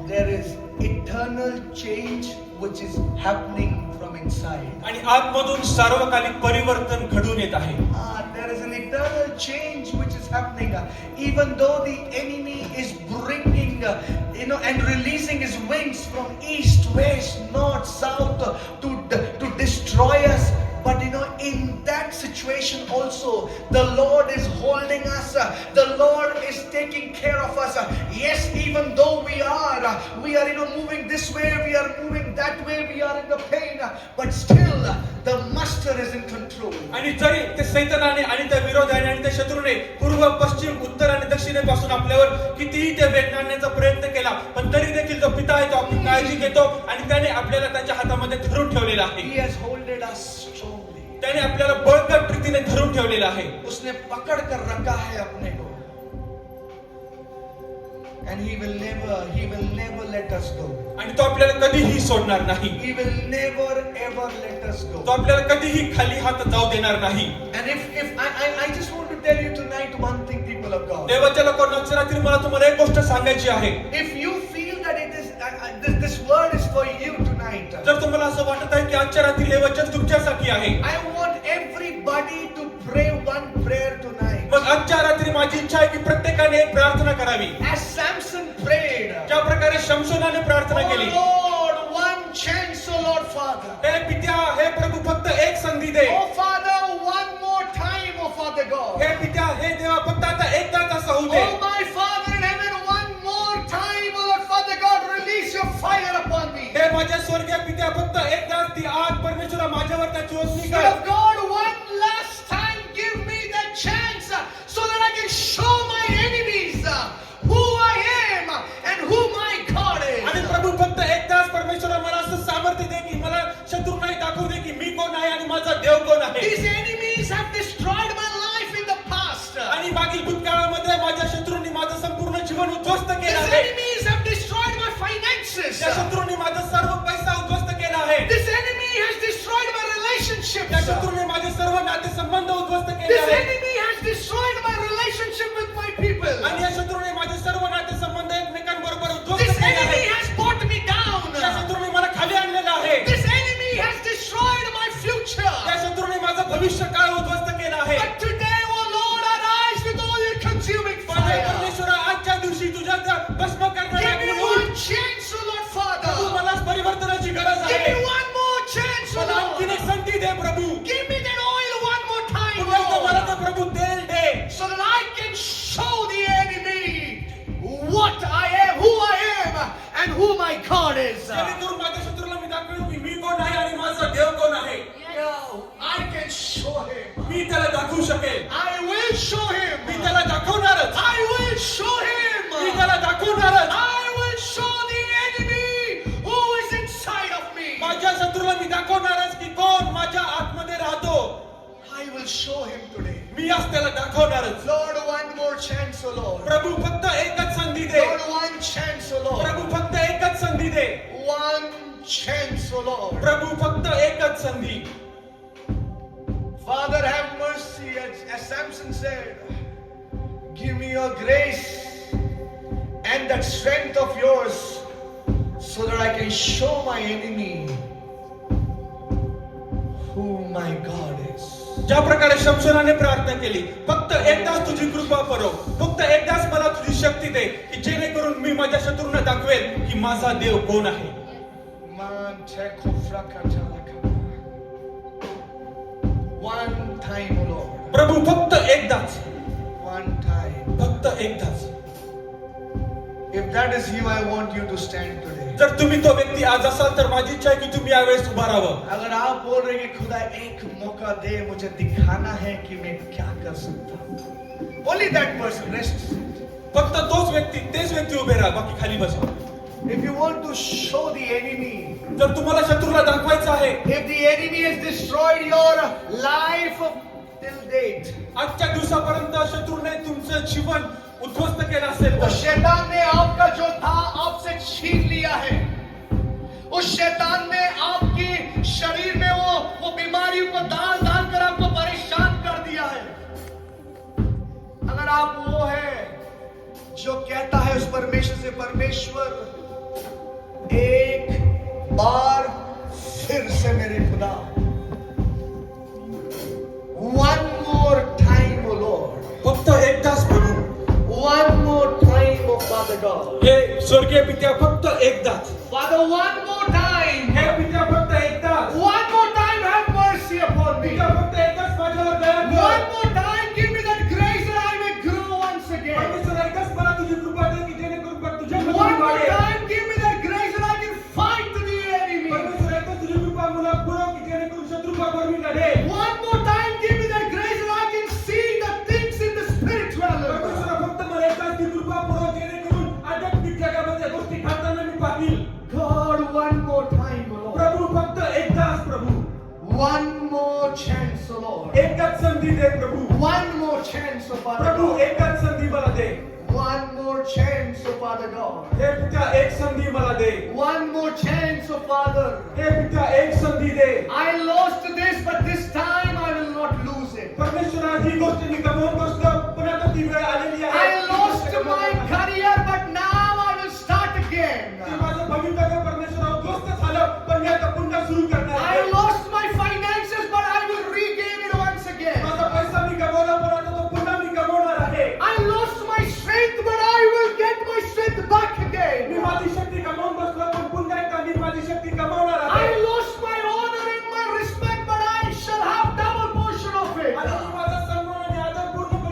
There is eternal change which is happening from inside. आणि आतमधून सार्वकालिक परिवर्तन घडून येत आहे. There is an eternal change which is happening. Even though the enemy is bringing, and releasing his wings from east, west, north, south to destroy us. But in that situation also, the Lord is holding us. The Lord is taking care of us. Yes, even though we are moving this way, we are moving that way, we are in the pain, but still the master is in control. आणि जरी ते सैतानाने आणि त्या विरोधाने आणि त्या शत्रूने पूर्व, पश्चिम, उत्तर आणि दक्षिणेपासून आपल्यावर कितीही ते वेदना आणण्याचा प्रयत्न केला, पण तरी देखील जो पिता आहे तो आपली काळजी घेतो आणि त्याने आपल्याला त्याच्या हातामध्ये धरून ठेवलेला आहे. He has holded us strongly. त्याने आपल्याला बळकट रीतीने धरून ठेवलेला आहे. उसने पकड़ कर रखा है अपने को. And he will never let us go. आणि तो आपल्याला कधीही सोडणार नाही. He will never ever let us go. तो आपल्याला कधीही खाली हात जाऊ देणार नाही. And if I just want to tell you tonight one thing, people of God. देवाच्या लोकांना आजच्या रात्री मला तुम्हाला एक गोष्ट सांगायची आहे. If you feel that it is this word is for you tonight. जर तुम्हाला असं वाटत आहे की आजच्या रात्री हे वचन तुमच्यासाठी आहे, I want everybody to pray one prayer tonight. मग आजच्या रात्री माझी इच्छा आहे की प्रत्येकाने एक प्रार्थना करावी. As Samson prayed. ज्या प्रकारे शमशोनाने प्रार्थना केली. Oh Lord, one chance, oh Lord Father. हे पित्या, हे प्रभू फक्त एक संधी दे. Oh Father, one more time, oh Father God. हे पित्या, हे देवा फक्त आता एकदाच असं होऊ दे. Oh my Father in heaven, one more time, oh Lord Father God, release your fire upon me. हे माझ्या स्वर्गीय पित्या फक्त एकदाच ती आग परमेश्वरा माझ्यावर त्याची ओसनी Spirit कर. of God, one last time, give me that chance so that I can show my enemies who I am and who my God is. आणि प्रभू फक्त एकदाच परमेश्वरा मला असं सामर्थ्य दे की मला शत्रू नाही दाखवू दे की मी कोण आहे आणि माझा देव कोण आहे. These enemies have destroyed my life in the past. आणि मागील भूतकाळामध्ये माझ्या शत्रूंनी माझं संपूर्ण जीवन उद्ध्वस्त केलं These आहे. enemies have destroyed my finances. त्या शत्रूंनी माझा सर्व पैसा उद्ध्वस्त केला आहे. This enemy has destroyed my relationships. त्या शत्रूने माझे सर्व नातेसंबंध उद्ध्वस्त केले This आहेत. enemy has destroyed my relationship with my people. आणि या शत्रूने माझे सर्व नातेसंबंध एकमेकांबरोबर उद्ध्वस्त This केले enemy आहेत. has brought me down. त्या शत्रूने मला खाली आणलेलं आहे. This enemy has destroyed my future. त्या शत्रूने माझं भविष्य काळ उद्ध्वस्त केला आहे. But today, oh Lord, arise with all your consuming माझ्या fire. परमेश्वरा, आजच्या दिवशी तुझ्या त्या भस्म करणाऱ्या Give me अग्नीतून one chance, oh Lord प्रभू, Father. मला परिवर्तनाची गरज Give आहे. me one more chance, oh मला आणखीन Lord. एक संधी दे प्रभू. Give me that oil one more time, पुन्हा एकदा मला Lord. ते प्रभू तेल दे, So that I can show the enemy what I am, who I am, and who my God is. जेणेकरून माझ्या शत्रूला मी दाखवेन की मी कोण आहे आणि माझा देव कोण आहे. I can show him. मी त्याला दाखवू शकेल. I will show me him. त्याला दाखवणारच. I will show me him. त्याला दाखवणारच. I will show the enemy who is inside of me. माझ्या शत्रूला मी दाखवणारच की कोण माझ्या आतमध्ये राहतो. I will show him today. मी आज त्याला दाखवणारच. Lord, one more chance, oh Lord. प्रभू फक्त एकच संधी दे. Lord, one chance, oh Lord. प्रभू फक्त एकच संधी दे. One chance, oh Lord. प्रभू फक्त एकच संधी. Father, have mercy, as Samson said. Give me your grace and that strength of yours so that I can show my enemy who my God is. ज्या प्रकारे शमशोनाने प्रार्थना केली, फक्त एकदाच तुझी कृपा करो, फक्त एकदाच मला तुझी शक्ती दे की जेणेकरून मी माझ्या शत्रूंना दाखवेल की माझा देव कोण आहे. Man, take off rakata. One time, oh Lord. प्रभू फक्त एकदाच, One time. फक्त एकदाच. If that is you, I want you to stand today. जर तुम्ही तो व्यक्ती आज असाल तर माझी इच्छा आहे की तुम्ही यावेळेस उभा राहावं. अगर आप बोल रहे हैं कि खुदा एक मौका दे, मुझे दिखाना है कि मैं क्या कर सकता हूं. Only that person, rest. फक्त तोच व्यक्ती, तेच व्यक्ती उभे राहा, बाकी खाली बसा. If you want to show the enemy, जर तुम्हाला शत्रूला दाखवायचं आहे, if the enemy has destroyed your life till date, आजच्या दिवसापर्यंत शत्रूने तुमचं जीवन उद्ध्वस्त केलं असेल उस तर शैतान ने आपका जो था आपसे छीन लिया है. उस शैतान ने आपकी शरीर में वो बीमारियों को डाल डाल कर आपको परेशान कर दिया है. अगर आप वो है जो कहता है उस परमेश्वर से, परमेश्वर एक बार फिर से मेरे खुदा, one more time, O Lord. फक्त एकदाच प्रभू, One more time, oh Father God. हे स्वर्गीय पित्या फक्त एकदाच, Father, one more time. हे पित्या फक्त एकदाच, One more time, have mercy upon me. पित्या फक्त एकदाच माझ्यावर दया कर. One more time, give me that grace that I may grow once again. परमेश्वर एकदाच मला तुझी कृपा दे की जेणेकरून पण तुझ्यामध्ये One मी more वाढेल. time, give me that grace that I can fight the enemy. परमेश्वर एकदाच तुझी कृपा मला पुरव की जेणेकरून शत्रूपावर मी लढेल. One more time, give me that grace that I can see the things in the spiritual. परमेश्वर फक्त मला एकदाच ती कृपा पुरव जेणेकरून आध्यात्मिक जगामध्ये गोष्टी घडताना मी पाहील. God, one more time, oh Lord. प्रभू फक्त एकदाच प्रभू, One more chance, oh Lord. एकच संधी दे प्रभू. One more chance, oh Father प्रभू God. एकच संधी मला दे. One more chance, oh Father God. हे पित्या एक संधी मला दे. One more chance, oh Father. हे पित्या एक संधी दे. I lost this, but this time I will not lose it. परमेश्वरा ही गोष्ट मी गमावून बसलो, पण आता ती वेळ आलेली आहे. I lost my career, but now I will start again. ती माझं भवितव्य परमेश्वरा उद्ध्वस्त झालं, पण मी आता पुन्हा सुरू करणार I आहे. lost my finances, but I will regain it once again. माझा पैसा मी गमावला, पण आता तो पुन्हा मी गमावणार आहे. I lost my strength, but I will get my strength back me again. माझी शक्ती गमावून बसलो, पण पुन्हा एकदा मी माझी शक्ती गमावणार आहे. I lost my honor and my respect, but I shall have double portion of it. आणि मी माझा सन्मान आणि आदर पूर्ण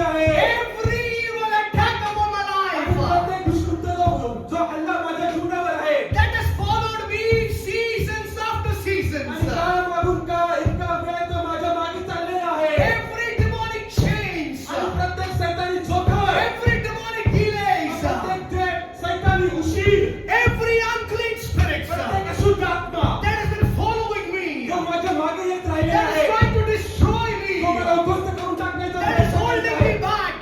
केली आहे. Every evil attack upon my आणि life प्रत्येक दुष्कृत्य जो हल्ला माझ्या जीवनावर आहे, that has followed me seasons after आणि seasons. काळामागून काळ इतका वेळ तो माझ्या मागे चाललेला आहे. Every demonic chains, आणि प्रत्येक सैतानी जोखड, every demonic delays, प्रत्येक जे सैतानी उशीर, every unclean spirits प्रत्येक अशुद्ध आत्मा that has been following me, जो माझ्या मागे येत राहिले that is आहे, trying to destroy me, तो मला उद्ध्वस्त करून टाकण्याचा that is प्रयत्न holding करत me आहे. back.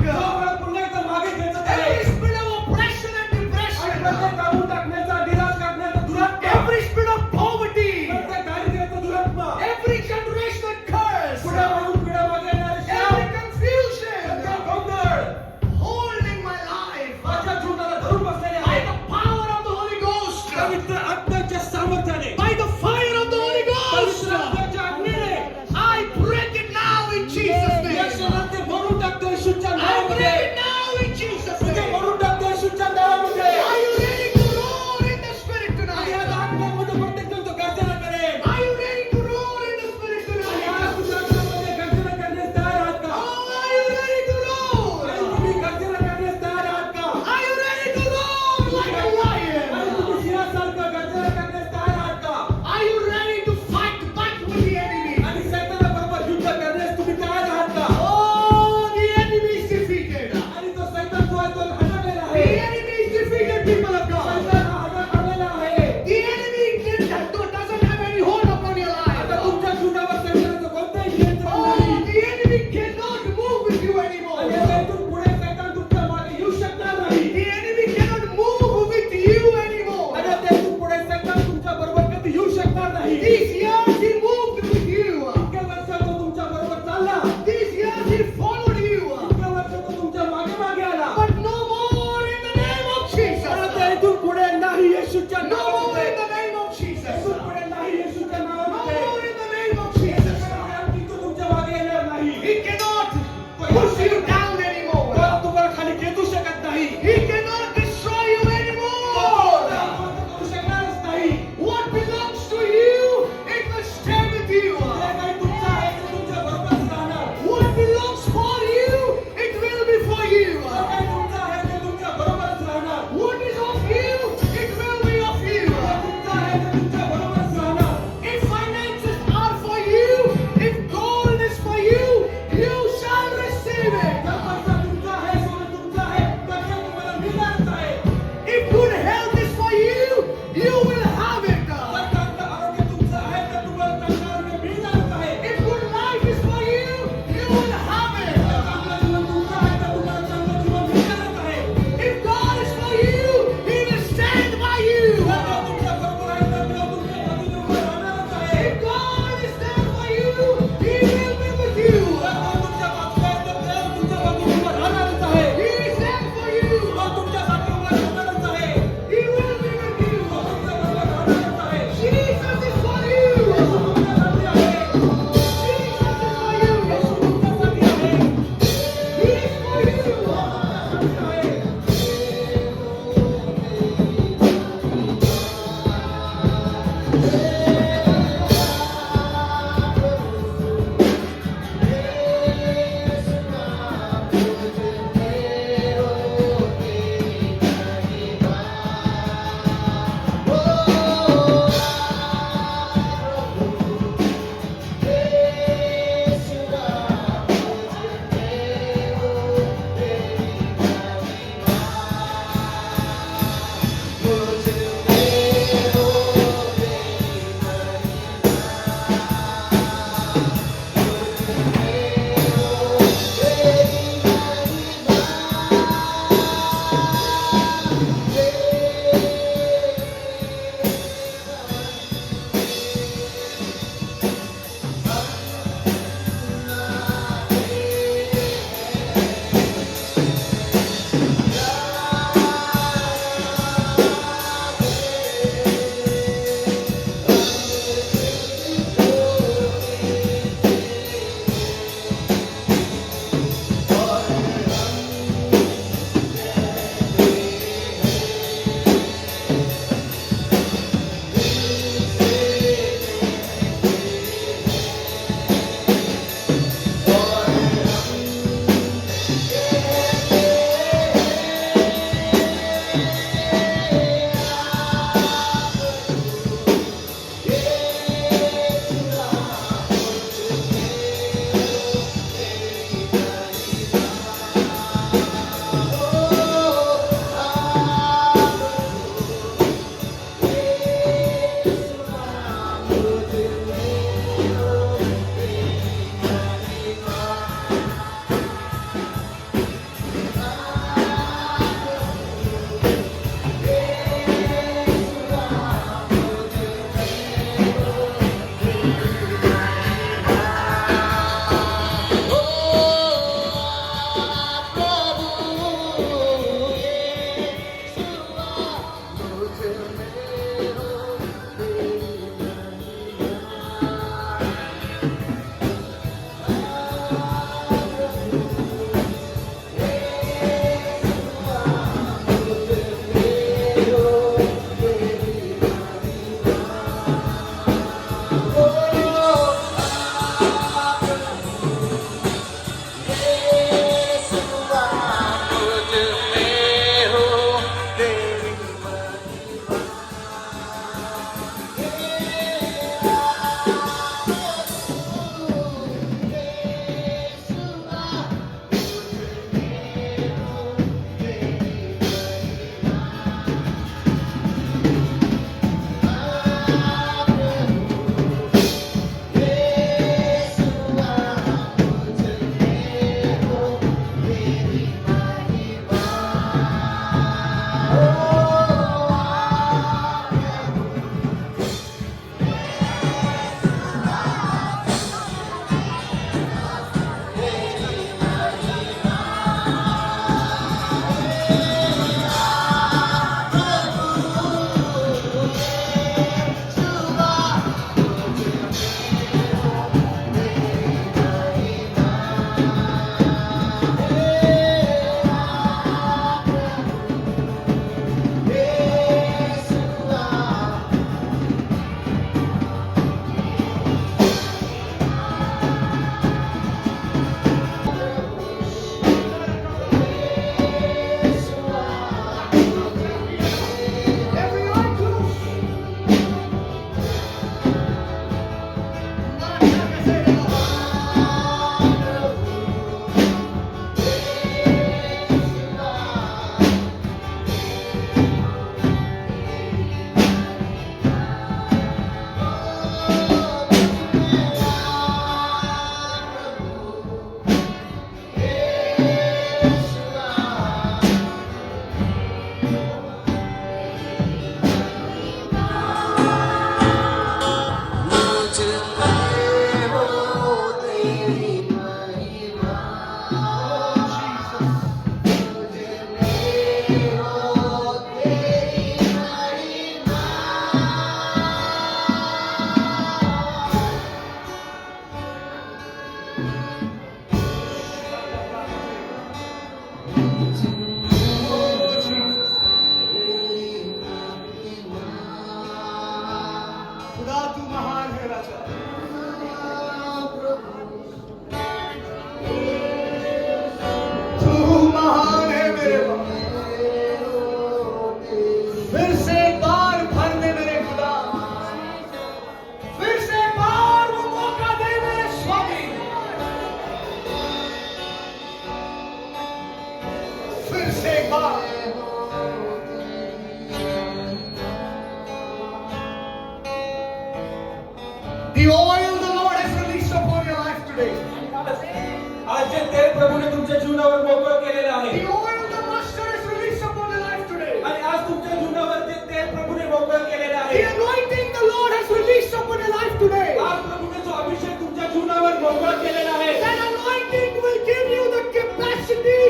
मोकळं केलेलं आहे. That anointing will give you the capacity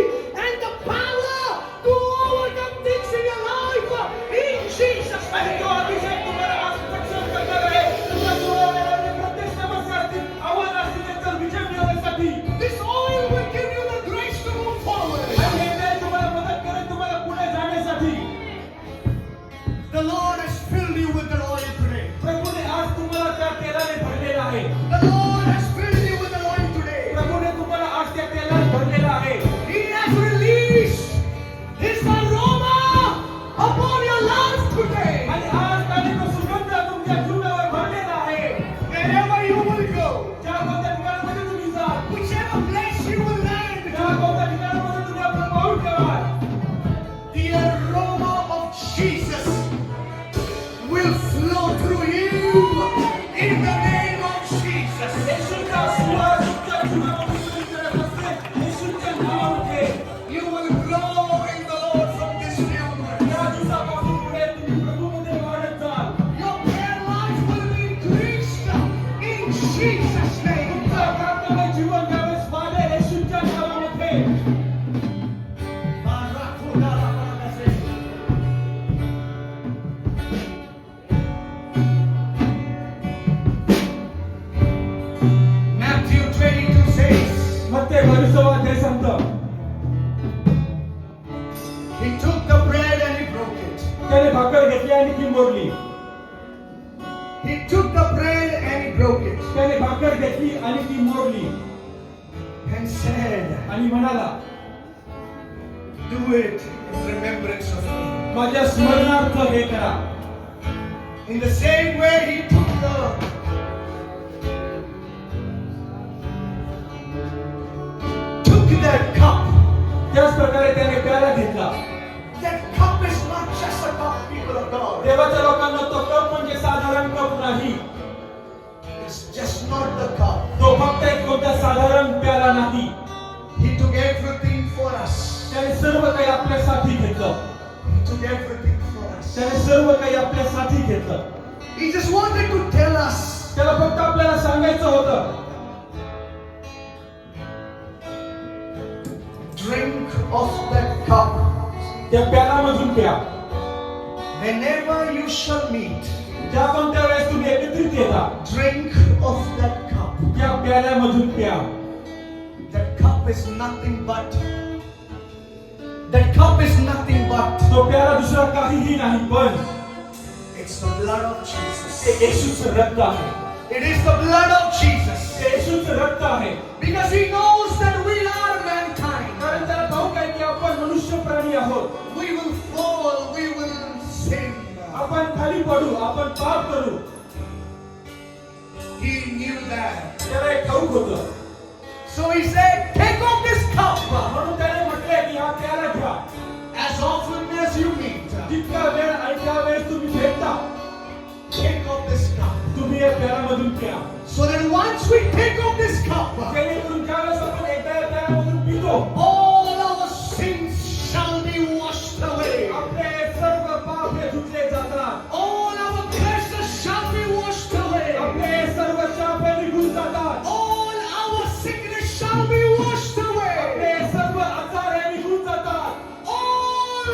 and the power to overcome things in your life. In Jesus' आणि तो name. अभिषेक तुम्हाला आज सक्षम करणार आहे. तुमच्या जीवनावर येणाऱ्या प्रत्येक समस्या असतील, आव्हान असतील, त्यांचा विजय मिळवण्यासाठी. This oil will give you the grace to move forward. आणि हे तेल तुम्हाला मदत करेल, तुम्हाला पुढे जाण्यासाठी. The Lord has filled you with the oil today. प्रभूने आज तुम्हाला त्या तेलाने भरलेलं आहे. The Lord has filled you with the oil today. प्रभूने तुम्हाला आज त्या तेलाने भरलेलं आहे. He has released His aroma upon your life today. आणि आज त्याने तो सुगंध तुमच्या जीवनावर भरलेला आहे. Wherever you will go, ज्या कोणत्या ठिकाणामध्ये तुम्ही जाल, whichever place you will land, ज्या कोणत्या ठिकाणामध्ये तुम्ही आपलं पाऊल ठेवाल, the aroma of Jesus will flow through you in the name of Jesus. येशूचा सुवास तुमच्या जीवनामध्ये सगळीकडे बसेल. येशूच्या नावामध्ये You will grow in the Lord from this moment. या दिवसापासून पुढे तुम्ही प्रभूमध्ये वाढत जाल. Your prayer life will be increased in Jesus' name. तुमचं प्रार्थनामय जीवन यावेळेस वाढेल येशूच्या नावामध्ये. Matthew 22 says, मत्ते 22 अध्याय सांगतं, He took the bread and He broke it. त्याने भाकर घेतली आणि ती मोडली. He took the bread and He broke it त्याने भाकर घेतली आणि ती मोडली and said, आणि म्हणाला, Do it in remembrance of me. माझ्या स्मरणार्थ हे करा. In the same way He took that cup. त्याच प्रकारे त्याने प्याला घेतला. That cup is not just a cup, people of God. देवाच्या लोकांना तो कप म्हणजे साधारण कप नाही. It's just not the cup. तो फक्त एक कोणता साधारण प्याला नाही. He took everything for us. त्याने सर्व काही आपल्यासाठी घेतलं. He took everything for us. त्याने सर्व काही आपल्यासाठी घेतलं. He just wanted to tell us, त्याला फक्त आपल्याला सांगायचं होतं, drink of that cup. त्या प्यालामधून प्या. Whenever you shall meet, ज्या कोणत्या वेळेस तुम्ही एकत्रित येता, drink of that cup. त्या प्याल्यामधून प्या. That cup is nothing but, that cup is nothing but, तो प्याला दुसरा काहीही नाही, पण it's the blood of Jesus. ते येशूचं रक्त आहे. It is the blood of Jesus. ते येशूचं रक्त आहे. Because He knows that we are mankind. कारण त्याला ठाऊक आहे की आपण मनुष्य प्राणी आहोत. We will fall, we will sin. आपण खाली पडू, आपण पाप करू. He knew that. त्याला एक ठाऊक होतं. So He said, take off this cup. म्हणून त्याने म्हटले की हा प्याला घ्या. As often as you meet, जितका वेळ आणि त्या वेळेस तुम्ही भेटता, take off this cup. तुम्ही या प्यालामधून प्या. So that once we take off this cup, जेणेकरून ज्यावेळेस आपण एकदा या प्यालामधून पितो, all our sins shall be washed away. आपले सर्व पाप हे धुतले जातात. All our curses shall be washed away. आपले सर्व शाप हे निघून जातात. All our sickness shall be washed away. आपले सर्व आजार हे निघून जातात. All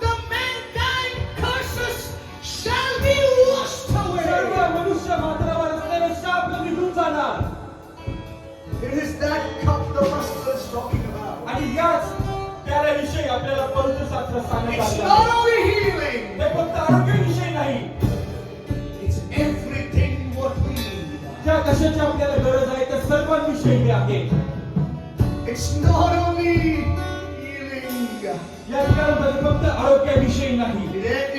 the mankind curses shall be washed away. सर्व मनुष्य मात्रावर असलेले शाप हे निघून जाणार. It is that cup the master is talking about. आणि याच प्याल्याविषयी आपल्याला पवित्र शास्त्र सांगत It's आहे. not only healing, हे फक्त आरोग्याविषयी नाही, it's everything what we need. ज्या कशाची आपल्याला गरज आहे त्या सर्वांविषयी आहे. It's not only healing, या ठिकाणामध्ये फक्त आरोग्याविषयी नाही,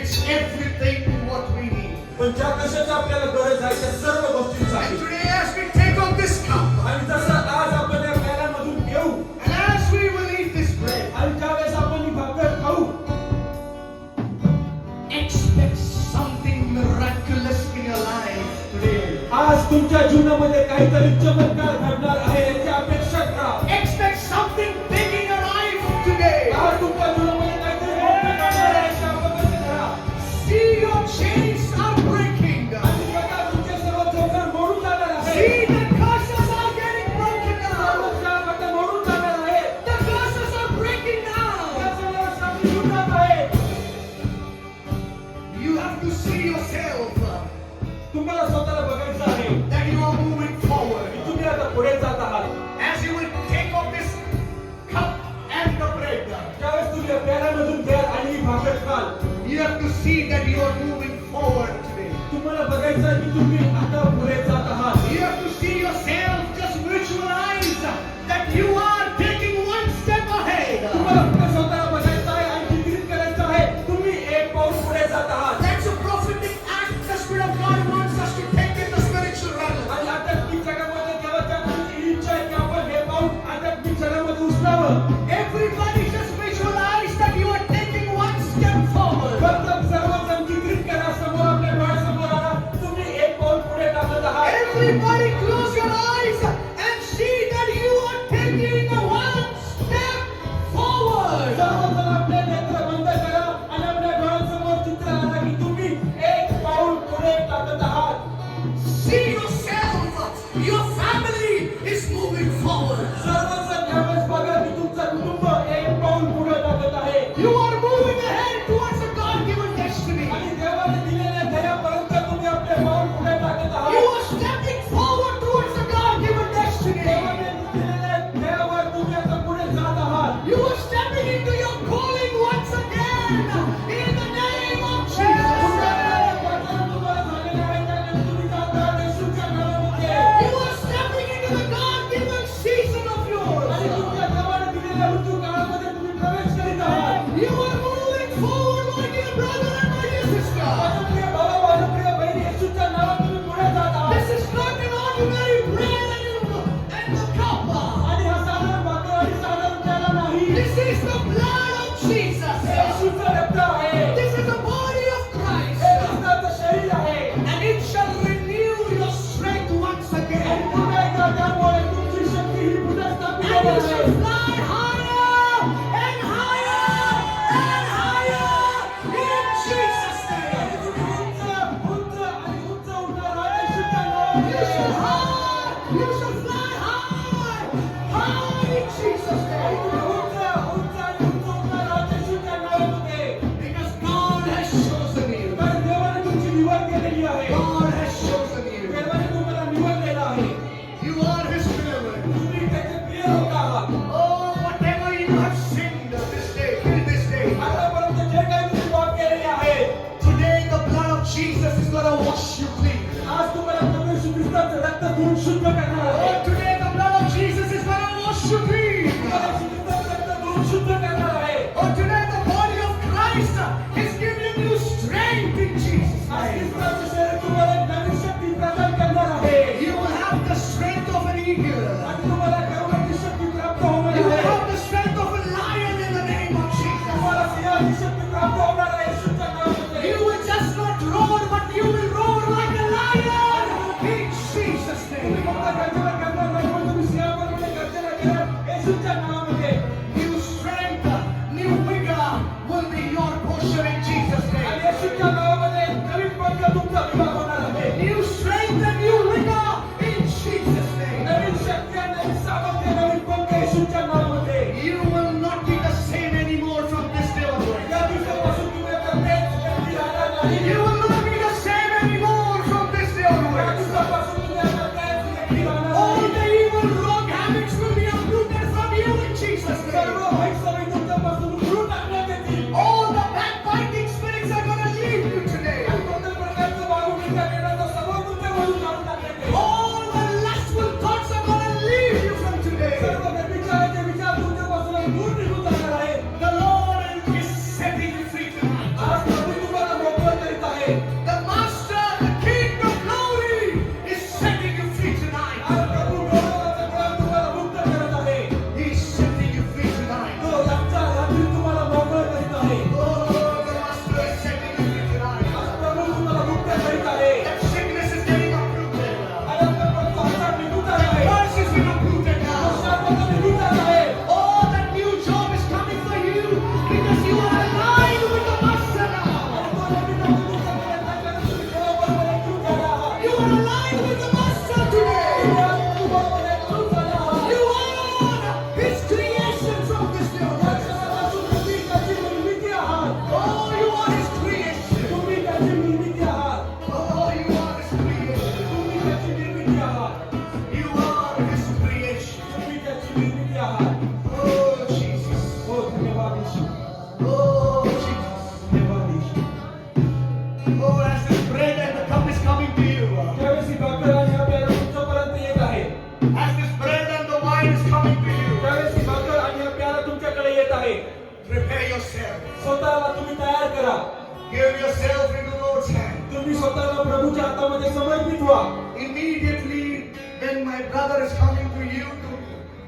it's everything what we need. पण ज्या कशाची आपल्याला गरज आहे त्या सर्व And गोष्टींसाठी. today as we take off this cup, आणि जसं आज आपण या प्याल्यामधून घेऊ and as we will eat this bread, आणि ज्यावेळेस आपण ही भाकर खाऊ, expect something miraculous in your life today. आज तुमच्या जीवनामध्ये काहीतरी चमत्कार घडणार आहे याची अपेक्षा करा. Expect something big in your life today. आज तुमच्या जीवनामध्ये काहीतरी मोठं घडणार आहे याची अपेक्षा करा. See your chains are breaking. आणि बघा तुमचे सर्व जोखड मोडून जाणार आहे. See the curses are getting to see that you are moving forward today. तुम्हाला बघायचं आहे की तुम्ही आता पुढे जात आहात. You have to see yourself, just visualize that you are taking one step ahead. तुम्हाला फक्त स्वतःला बघायचं आहे आणि चित्रित करायचं आहे तुम्ही एक पाऊल पुढे जात आहात. That's a prophetic act the Spirit of God wants us to take in the spiritual realm. आणि आध्यात्मिक जगामध्ये देवाच्या आत्म्याची इच्छा आहे की आपण हे पाऊल आध्यात्मिक जगामध्ये उचलावं. Everybody just visualize that you are taking one step forward. फक्त सर्वजण चित्रित करा समोर आपल्या डोळ्यासमोर आणा तुम्ही एक पाऊल पुढे टाकत आहात. Everybody close your eyes and see that you are taking one step forward. सर्वजण आपले नेत्र बंद करा आणि आपल्या डोळ्यासमोर चित्र आणा की तुम्ही एक पाऊल पुढे टाकत आहात. See yourself, your family is moving forward. सर्वजण यावेळेस बघा की तुमचं कुटुंब एक पाऊल पुढे टाकत आहे. You are moving ahead towards a God-given destiny. आणि देवाने दिलेल्या ध्येयापर्यंत तुम्ही आपले पाऊल पुढे टाकत You आहात. are stepping forward towards a God-given destiny. देवाने दिलेल्या ध्येयावर तुम्ही आता पुढे जात आहात. You are stepping into your calling once again in the name of Jesus. तुम्हाला झालेलं आहे त्याने तुम्ही जात आहात येशूच्या नावामध्ये. You are stepping into the God-given season of yours. आणि तुमच्या देवाने दिलेल्या ऋतुकाळामध्ये तुम्ही प्रवेश करीत आहात. You are moving forward, my dear brother and my dear sister. माझ्या प्रिय भावा, माझ्या प्रिय बहिणी, येशूच्या नावात तुम्ही पुढे जात आहात. This is not an ordinary bread and the cup. आणि हा साधारण भाकर आणि साधारण प्याला नाही. This is the blood of Jesus. येशूचं रक्त आहे. This is the body of hey Christ. ख्रिस्ताचं शरीर आहे. And it shall renew your strength once आणि again. पुन्हा एकदा त्यामुळे तुमची शक्ती ही पुन्हा स्थापित And you होणार shall आहे. fly higher and higher and higher in Jesus' name. आणि तुम्ही उंच, उंच आणि उंच उडणार आहात येशूच्या नावामध्ये. You shall fly high in Jesus' आणि name. तुम्ही उंच, उंच आणि उंच उडणार आहात येशूच्या नावामध्ये. Because God has chosen you. कारण देवाने तुमची निवड केलेली आहे. God has chosen you. देवाने तुम्हाला निवडलेलं आहे. You are His beloved. तुम्ही त्याचे प्रिय लोक आहात. Oh, whatever you have sinned this day, till this day, आतापर्यंत जे काही तुम्ही पाप केलेले आहे, today the blood of Jesus is going to wash you clean. आज तुम्हाला प्रभू येशू ख्रिस्ताचं रक्त धुवून शुद्ध करणार आहे. Oh, today the blood of Jesus is going to wash you clean. तुम्हाला येशू ख्रिस्ताचं रक्त धुवून शुद्ध करणार आहे. Oh, today the body of Christ is giving you strength in Jesus' आज name. ख्रिस्ताचं शरीर तुम्हाला एक नवीन शक्ती प्रदान करणार आहे. You will have the strength of an eagle. आणि तुम्हाला करुणाची शक्ती प्राप्त होणार You will आहे. have the strength of a lion in the name of Jesus. तुम्हाला सिंहाची शक्ती प्राप्त होणार आहे येशूच्या नावामध्ये. You will just not roar, but you will roar like a lion in Jesus' तुम्ही name. फक्त गर्जना करणार नाही, पण तुम्ही सिंहाप्रमाणे गर्जना कराल येशूच्या नावामध्ये. New strength, new vigor will be your portion in Jesus' आणि name. येशूच्या नावामध्ये नवीन पंख तुमचा विभाग होणार आहे. New strength and new vigor in Jesus' name. नवीन शक्ती आणि नवीन सामर्थ्य, नवीन पंख येशूच्या नावामध्ये. You will not be the same anymore from this day onward. या दिवसापासून तुम्ही आता तेच व्यक्ती राहणार नाही. You will not be the same anymore from this day या onward. दिवसापासून तुम्ही आता तेच व्यक्ती राहणार All नाही. the evil wrong habits will be uprooted from you in Jesus' सर्व name. वाईट सवयी तुमच्यापासून उखडून टाकण्यात येतील. All the backbiting spirits are going to leave you today. आणि कोणत्याही प्रकारचं वागणुकीचा येण्याचा सर्व तुमच्यामधून काढून टाकण्यात येईल. All the lustful thoughts are going to leave you from today. सर्व व्यभिचाराचे विचार तुमच्यापासून दूर निघून जाणार आहे. The Lord is setting you free tonight. आज प्रभू तुम्हाला मोकळं करीत आहे. The Master, the King of glory is setting you free tonight. आज प्रभू गौरवाचा गुलाम तुम्हाला मुक्त करत आहे. He's setting you free tonight. तो आहे. Prepare yourself. स्वतःला तुम्ही तयार करा. Give yourself into the Lord's hand. तुम्ही स्वतःला प्रभूच्या हातामध्ये समर्पित व्हा. Immediately when my brother is coming to you to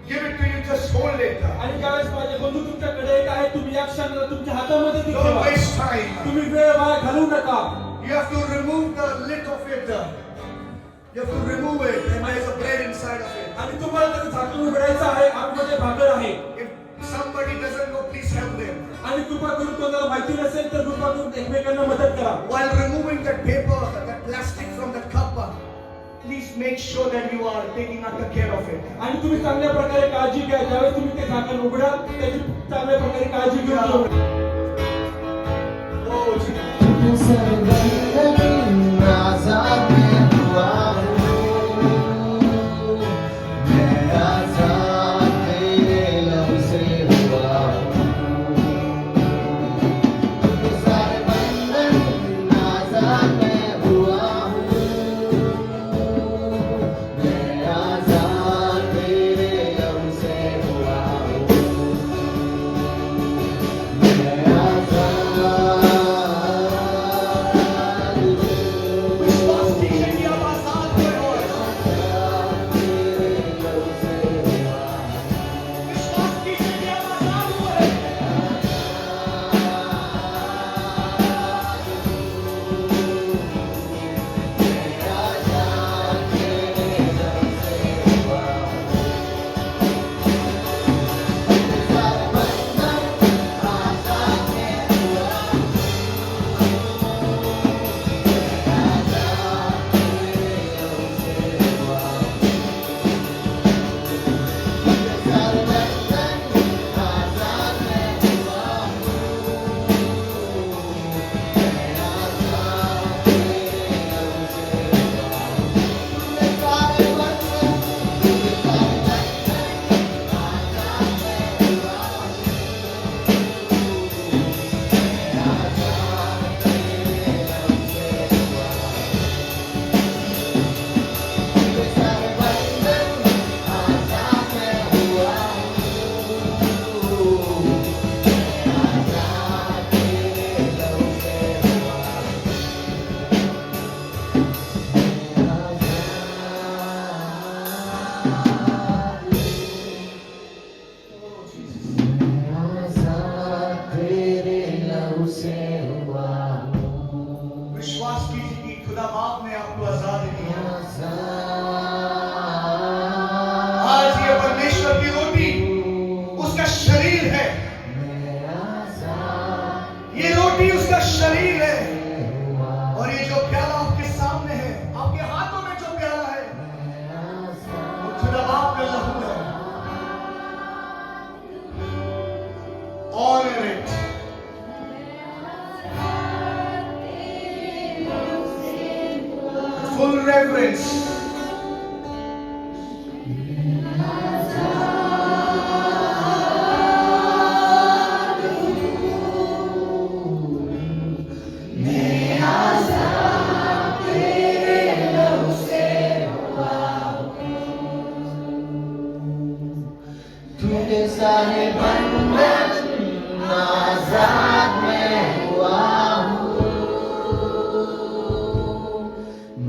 give it to you, just hold it. आणि ज्यावेळेस माझे बंधू तुमच्याकडे येत आहेत, तुम्ही या क्षणाला तुमच्या हातामध्ये ती Don't ठेवा. waste time. तुम्ही वेळ वाया घालवू नका. You have to remove the lid of it. You have to remove it, and there is a bread inside of it. आणि तुम्हाला त्याचं झाकण उघडायचं आहे. आतमध्ये भाकर आहे. If somebody doesn't know, please help them. आणि कृपा करून कोणाला माहिती नसेल तर कृपा करून एकमेकांना मदत करा. While removing that paper, that plastic from the cup, please make sure that you are taking under care of it. आणि तुम्ही चांगल्या प्रकारे काळजी घ्या. ज्यावेळेस तुम्ही ते झाकण उघडाल त्याची चांगल्या प्रकारे काळजी घेऊन ते उघडा. Oh, Jesus. विश्वास कीजिए कि खुदा बाप ने आपको आजाद किया. आज ये परमेश्वर की रोटी उसका शरीर है. ये रोटी उसका शरीर है. और ये जो प्याला आपके सामने है, आपके हाथों में जो प्याला है, वो खुदा बाप का लहू है. Honor it. Full reverence. तूने सारे बंधन आजाद में हुआ हूँ.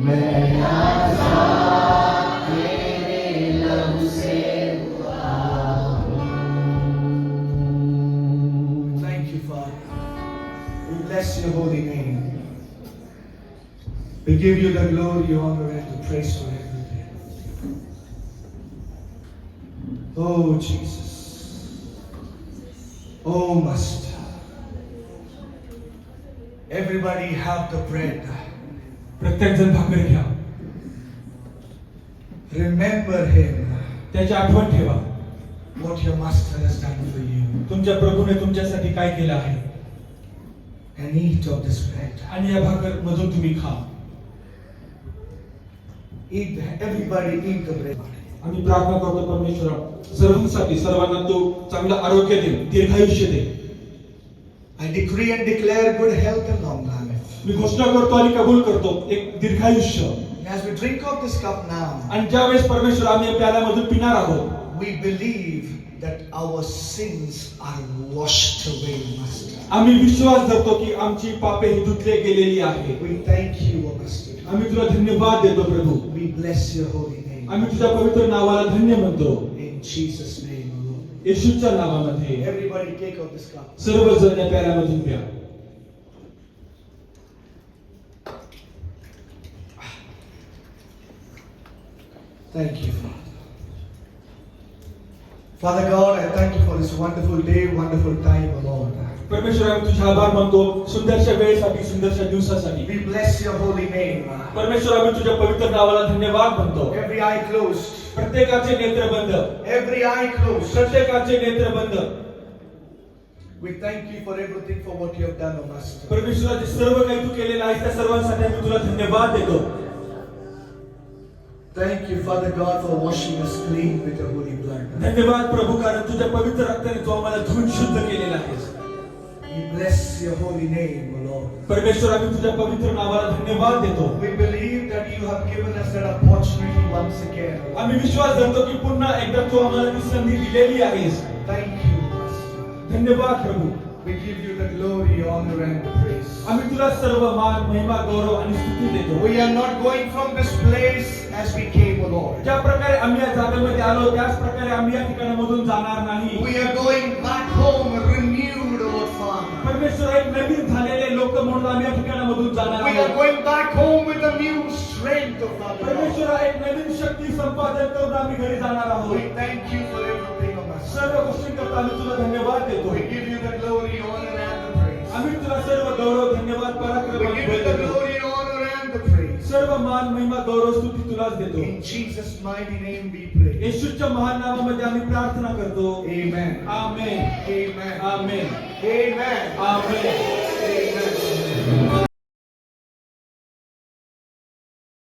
मैं आजाद तेरे लहू से हुआ हूँ. Thank you, Father. We bless your holy name. We give you the glory, honor, and the praise for everything. Oh, Jesus. Oh, Master. Everybody have the bread. प्रत्येक जण भाकर घ्या. Remember him, त्याची आठवण ठेवा. what your Master has done for you. तुमच्या प्रभूने तुमच्यासाठी काय केलं आहे. And eat of this bread. आणि या भाकर मधून तुम्ही खा. Eat, everybody eat the bread. आम्ही प्रार्थना करतो परमेश्वरा सर्वांसाठी सर्वांना तो चांगलं आरोग्य दे, दीर्घायुष्य दे. I decree and declare good health and long life. मी घोषणा करतो आणि कबूल करतो एक दीर्घायुष्य. As we drink of this cup now, आणि ज्यावेळेस परमेश्वर आम्ही या प्याल्यामधून पिणार आहोत, we believe that our sins are washed away, Master. आम्ही विश्वास धरतो की आमची पापे ही धुतले गेलेली आहे. We thank you, O Master. आम्ही तुला धन्यवाद देतो प्रभू. We bless your holy name. आम्ही तुझ्या पवित्र नावाला धन्य म्हणतो. In Jesus' name, O Lord. येशूच्या नावामध्ये Everybody take out this cup. सर्वजण या प्याल्यामधून प्या. Thank you, Father. Father God, I thank you for this wonderful day, wonderful time, O Lord. परमेश्वर आम्ही तुझे आभार मानतो सुंदरशा वेळेसाठी सुंदरशा दिवसासाठी. We bless your holy name. परमेश्वर आम्ही तुझ्या पवित्र नावाला धन्यवाद म्हणतो. Every eye closed. प्रत्येकाचे नेत्र बंद. Every eye closed. प्रत्येकाचे नेत्र बंद. We thank you for everything for what you have done, O Master. परमेश्वर जे सर्व काही तू केलेलं आहे त्या सर्वांसाठी आम्ही तुला धन्यवाद देतो. Thank you, Father God, for washing us clean with your holy blood. धन्यवाद प्रभू कारण तुझ्या पवित्र रक्ताने तू आम्हाला धुवून शुद्ध केलेला आहेस. We bless your holy name, O Lord. परमेश्वर आम्ही तुझ्या पवित्र नावाला धन्यवाद देतो. We believe that you have given us that opportunity once again. आम्ही विश्वास धरतो की पुन्हा एकदा तू आम्हाला ती संधी दिलेली आहेस. Thank you, Master. धन्यवाद प्रभू. We give you the glory, honor, and praise. आम्ही तुला सर्व मान महिमा गौरव आणि स्तुती देतो. We are not going from this place as we came, O Lord. ज्या प्रकारे आम्ही या जागेमध्ये आलो त्याच प्रकारे आम्ही या ठिकाणामधून जाणार नाही. We are going back home renewed, O Lord Father. परमेश्वर एक नवीन झालेले लोक म्हणून आम्ही या ठिकाणामधून जाणार We are आहोत. going back home with a new strength, O Father. परमेश्वर एक नवीन शक्ती संपादन करून आम्ही घरी जाणार आहोत. We thank you for everything, O Master. सर्व गोष्टींकरता आम्ही तुला धन्यवाद देतो. We give you the glory, honor, and the praise. आम्ही तुला सर्व गौरव धन्यवाद पराक्रम We आणि give you बळ the देतो. glory, honor, and the praise. सर्व मान महिमा गौरव स्तुती तुलाच देतो. In Jesus' mighty name we pray. येशूच्या महान नावामध्ये आम्ही प्रार्थना करतो. Amen. आमेन. Amen. आमेन. Amen. आमेन. Amen.